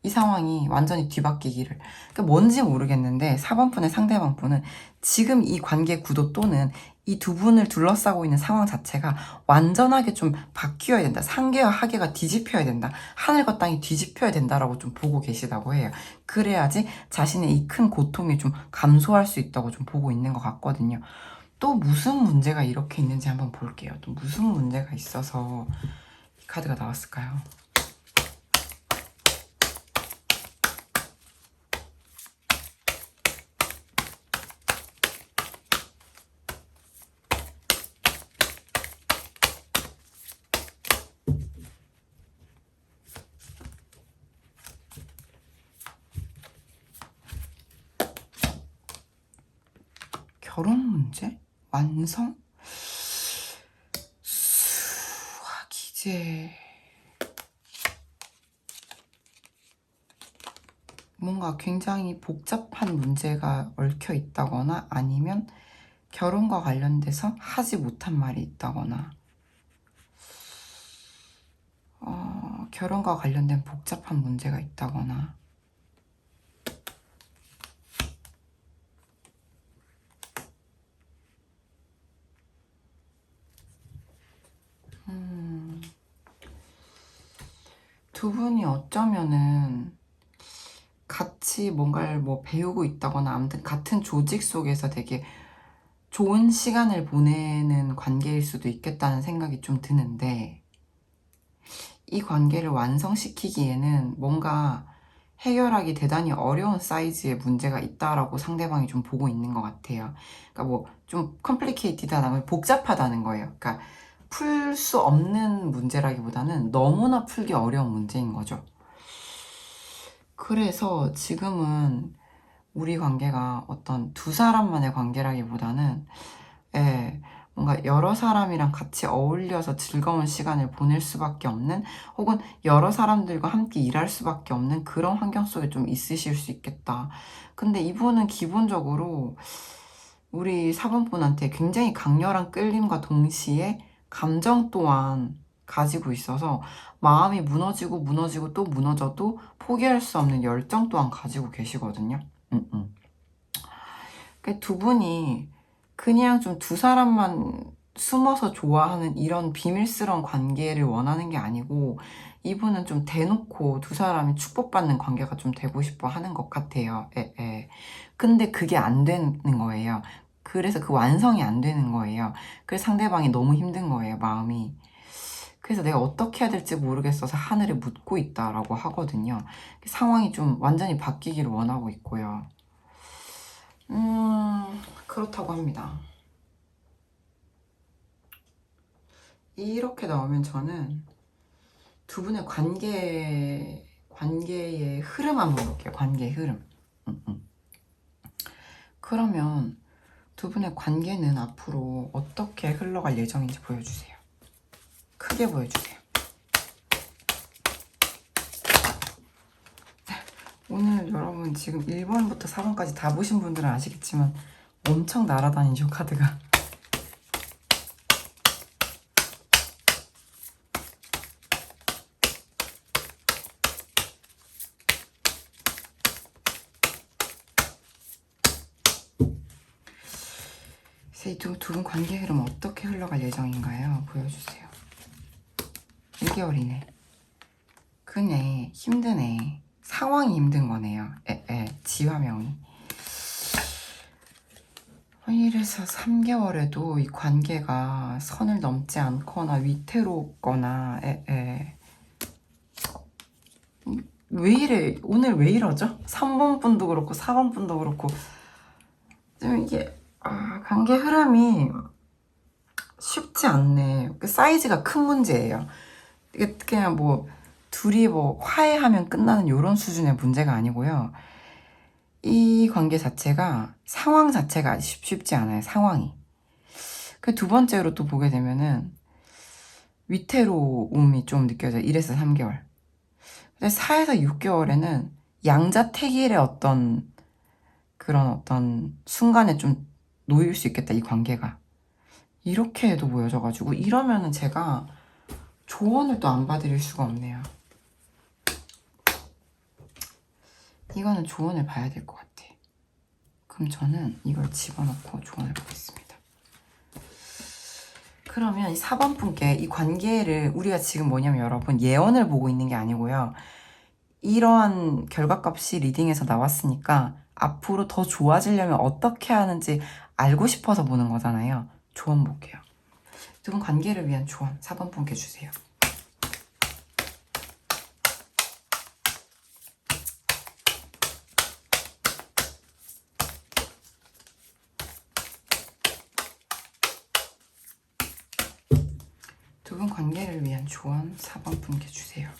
이 상황이 완전히 뒤바뀌기를. 그러니까 뭔지 모르겠는데 4번분의 상대방분은 지금 이 관계 구도 또는 이 두 분을 둘러싸고 있는 상황 자체가 완전하게 좀 바뀌어야 된다. 상계와 하계가 뒤집혀야 된다. 하늘과 땅이 뒤집혀야 된다라고 좀 보고 계시다고 해요. 그래야지 자신의 이 큰 고통이 좀 감소할 수 있다고 좀 보고 있는 것 같거든요. 또 무슨 문제가 이렇게 있는지 한번 볼게요. 또 무슨 문제가 있어서 이 카드가 나왔을까요? 결혼 문제? 완성? 수학 이제 뭔가 굉장히 복잡한 문제가 얽혀 있다거나 아니면 결혼과 관련돼서 하지 못한 말이 있다거나 결혼과 관련된 복잡한 문제가 있다거나 두 분이 어쩌면은 같이 뭔가를 뭐 배우고 있다거나 아무튼 같은 조직 속에서 되게 좋은 시간을 보내는 관계일 수도 있겠다는 생각이 좀 드는데 이 관계를 완성시키기에는 뭔가 해결하기 대단히 어려운 사이즈의 문제가 있다라고 상대방이 좀 보고 있는 것 같아요. 그러니까 뭐 좀 컴플리케이티드하다면 복잡하다는 거예요. 그러니까 풀 수 없는 문제라기보다는 너무나 풀기 어려운 문제인 거죠. 그래서 지금은 우리 관계가 어떤 두 사람만의 관계라기보다는 뭔가 여러 사람이랑 같이 어울려서 즐거운 시간을 보낼 수밖에 없는, 혹은 여러 사람들과 함께 일할 수밖에 없는 그런 환경 속에 좀 있으실 수 있겠다. 근데 이분은 기본적으로 우리 사번분한테 굉장히 강렬한 끌림과 동시에 감정 또한 가지고 있어서 마음이 무너지고 또 무너져도 포기할 수 없는 열정 또한 가지고 계시거든요. 두 분이 그냥 좀 두 사람만 숨어서 좋아하는 이런 비밀스러운 관계를 원하는 게 아니고, 이분은 좀 대놓고 두 사람이 축복받는 관계가 좀 되고 싶어 하는 것 같아요. 근데 그게 안 되는 거예요. 그래서 그 완성이 안 되는 거예요. 그래서 상대방이 너무 힘든 거예요, 마음이. 그래서 내가 어떻게 해야 될지 모르겠어서 하늘에 묻고 있다라고 하거든요. 상황이 좀 완전히 바뀌기를 원하고 있고요. 그렇다고 합니다. 이렇게 나오면 저는 두 분의 관계의 흐름 한번 볼게요. 관계의 흐름. 그러면 두 분의 관계는 앞으로 어떻게 흘러갈 예정인지 보여주세요. 크게 보여주세요. 오늘 여러분 지금 1번부터 4번까지 다 보신 분들은 아시겠지만 엄청 날아다니죠, 카드가. 이 두 분 관계 흐름 어떻게 흘러갈 예정인가요? 보여주세요. 1개월이네. 그네, 힘드네. 상황이 힘든 거네요. 지화명이. 이래서 3개월에도 이 관계가 선을 넘지 않거나 위태롭거나, 왜 이래? 오늘 왜 이러죠? 3번 분도 그렇고 4번 분도 그렇고 좀 이게 관계 흐름이 쉽지 않네. 사이즈가 큰 문제예요. 이게 그냥 뭐 둘이 뭐 화해하면 끝나는 이런 수준의 문제가 아니고요. 이 관계 자체가 상황 자체가 쉽지 않아요. 상황이. 그 두 번째로 또 보게 되면은 위태로움이 좀 느껴져요. 1에서 3개월. 근데 4에서 6개월에는 양자택일의 그런 어떤 순간에 좀 놓일 수 있겠다, 이 관계가. 이렇게도 보여져가지고, 이러면은 제가 조언을 또 안 봐드릴 수가 없네요. 이거는 조언을 봐야 될 것 같아. 그럼 저는 이걸 집어넣고 조언을 보겠습니다. 그러면 이 4번 분께 이 관계를, 우리가 지금 뭐냐면 여러분, 예언을 보고 있는 게 아니고요. 이러한 결과값이 리딩에서 나왔으니까 앞으로 더 좋아지려면 어떻게 하는지 알고 싶어서 보는 거잖아요. 조언 볼게요. 두 분 관계를 위한 조언 4번 분께 주세요. 두 분 관계를 위한 조언 4번 분께 주세요.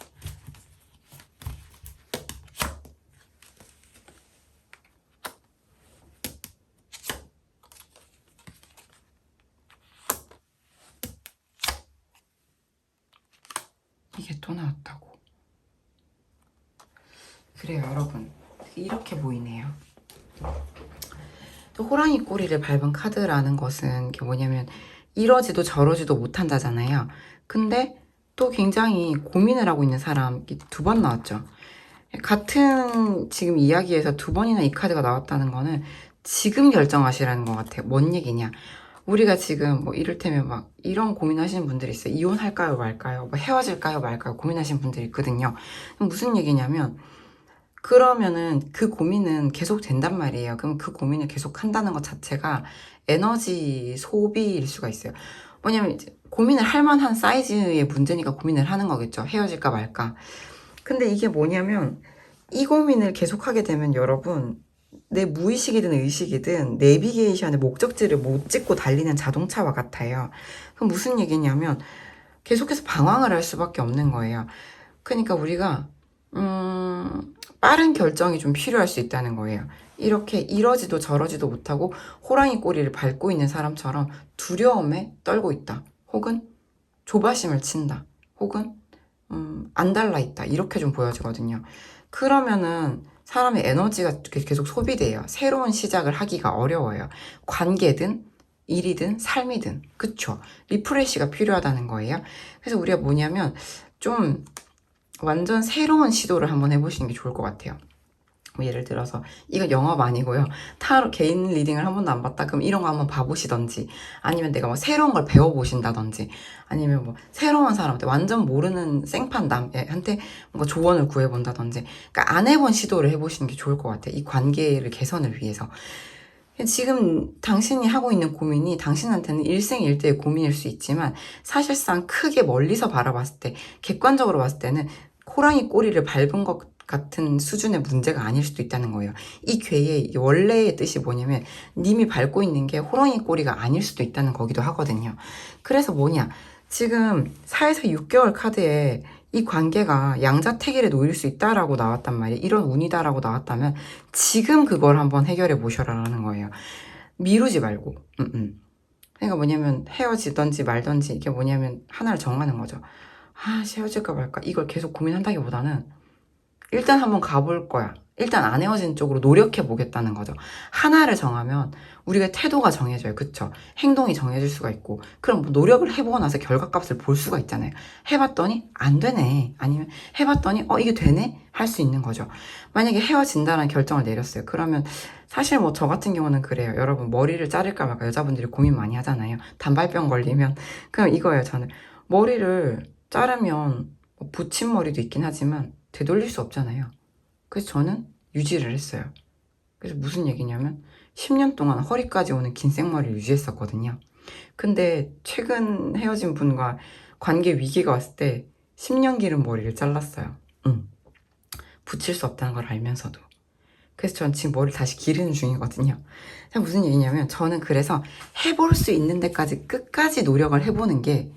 이게 또 나왔다고. 그래요, 여러분. 이렇게 보이네요. 또 호랑이 꼬리를 밟은 카드라는 것은 게 뭐냐면 이러지도 저러지도 못한다잖아요. 근데 또 굉장히 고민을 하고 있는 사람이 두 번 나왔죠. 같은 지금 이야기에서 두 번이나 이 카드가 나왔다는 거는 지금 결정하시라는 것 같아요. 뭔 얘기냐. 우리가 지금 뭐 이를테면 막 이런 고민하시는 분들이 있어요. 이혼할까요 말까요? 뭐 헤어질까요 말까요? 고민하시는 분들이 있거든요. 무슨 얘기냐면 그러면은 그 고민은 계속 된단 말이에요. 그럼 그 고민을 계속 한다는 것 자체가 에너지 소비일 수가 있어요. 뭐냐면 이제 고민을 할 만한 사이즈의 문제니까 고민을 하는 거겠죠. 헤어질까 말까. 근데 이게 뭐냐면 이 고민을 계속하게 되면 여러분 내 무의식이든 의식이든 내비게이션의 목적지를 못 찍고 달리는 자동차와 같아요. 그럼 무슨 얘기냐면 계속해서 방황을 할 수밖에 없는 거예요. 그러니까 우리가 빠른 결정이 좀 필요할 수 있다는 거예요. 이렇게 이러지도 저러지도 못하고 호랑이 꼬리를 밟고 있는 사람처럼 두려움에 떨고 있다. 혹은 조바심을 친다. 혹은 안 달라 있다. 이렇게 좀 보여지거든요. 그러면은 사람의 에너지가 계속 소비돼요. 새로운 시작을 하기가 어려워요. 관계든 일이든 삶이든 그쵸? 리프레시가 필요하다는 거예요. 그래서 우리가 뭐냐면 좀 완전 새로운 시도를 한번 해보시는 게 좋을 것 같아요. 뭐 예를 들어서 이건 영업 아니고요. 타로 개인 리딩을 한 번도 안 봤다? 그럼 이런 거 한번 봐보시던지 아니면 내가 뭐 새로운 걸 배워보신다든지 아니면 뭐 새로운 사람한테 완전 모르는 생판 남한테 뭔가 조언을 구해본다든지 그러니까 안 해본 시도를 해보시는 게 좋을 것 같아요. 이 관계를 개선을 위해서. 지금 당신이 하고 있는 고민이 당신한테는 일생일대의 고민일 수 있지만 사실상 크게 멀리서 바라봤을 때 객관적으로 봤을 때는 호랑이 꼬리를 밟은 것 같은 수준의 문제가 아닐 수도 있다는 거예요. 이 괴의 원래의 뜻이 뭐냐면 님이 밟고 있는 게 호랑이 꼬리가 아닐 수도 있다는 거기도 하거든요. 그래서 뭐냐 지금 4에서 6개월 카드에 이 관계가 양자택일에 놓일 수 있다라고 나왔단 말이에요. 이런 운이다라고 나왔다면 지금 그걸 한번 해결해 보셔라라는 거예요. 미루지 말고. 그러니까 뭐냐면 헤어지던지 말던지 이게 뭐냐면 하나를 정하는 거죠. 아, 헤어질까 말까 이걸 계속 고민한다기보다는 일단 한번 가볼 거야. 일단 안 헤어지는 쪽으로 노력해 보겠다는 거죠. 하나를 정하면 우리가 태도가 정해져요. 그쵸? 행동이 정해질 수가 있고 그럼 뭐 노력을 해보고 나서 결과값을 볼 수가 있잖아요. 해봤더니 안 되네. 아니면 해봤더니 이게 되네? 할 수 있는 거죠. 만약에 헤어진다는 결정을 내렸어요. 그러면 사실 뭐 저 같은 경우는 그래요. 여러분 머리를 자를까 말까 여자분들이 고민 많이 하잖아요. 단발병 걸리면 그럼 이거예요. 저는 머리를 자르면 뭐 붙임머리도 있긴 하지만 되돌릴 수 없잖아요. 그래서 저는 유지를 했어요. 그래서 무슨 얘기냐면 10년 동안 허리까지 오는 긴 생머리를 유지했었거든요. 근데 최근 헤어진 분과 관계 위기가 왔을 때 10년 기른 머리를 잘랐어요. 붙일 수 없다는 걸 알면서도. 그래서 전 지금 머리를 다시 기르는 중이거든요. 무슨 얘기냐면 저는 그래서 해볼 수 있는 데까지 끝까지 노력을 해보는 게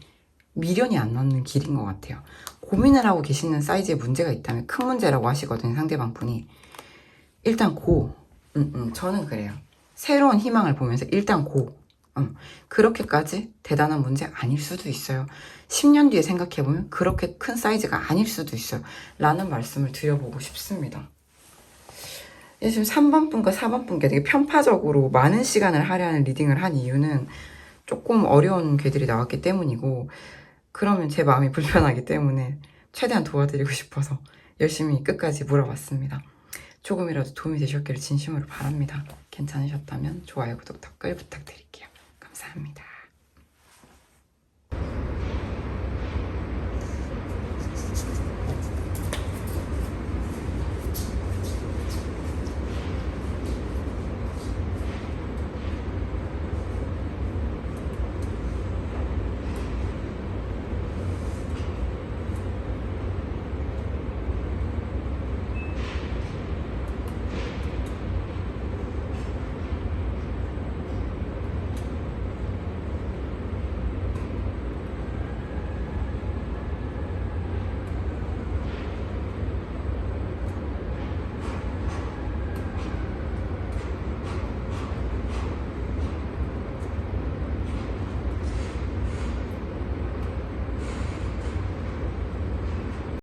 미련이 안 남는 길인 것 같아요. 고민을 하고 계시는 사이즈에 문제가 있다면 큰 문제라고 하시거든요. 상대방 분이. 일단 고. 저는 그래요. 새로운 희망을 보면서 일단 고. 그렇게까지 대단한 문제 아닐 수도 있어요. 10년 뒤에 생각해보면 그렇게 큰 사이즈가 아닐 수도 있어요. 라는 말씀을 드려보고 싶습니다. 지금 3번 분과 4번 분께 되게 편파적으로 많은 시간을 할애하는 리딩을 한 이유는 조금 어려운 괴들이 나왔기 때문이고 그러면 제 마음이 불편하기 때문에 최대한 도와드리고 싶어서 열심히 끝까지 물어봤습니다. 조금이라도 도움이 되셨기를 진심으로 바랍니다. 괜찮으셨다면 좋아요, 구독, 댓글 부탁드릴게요.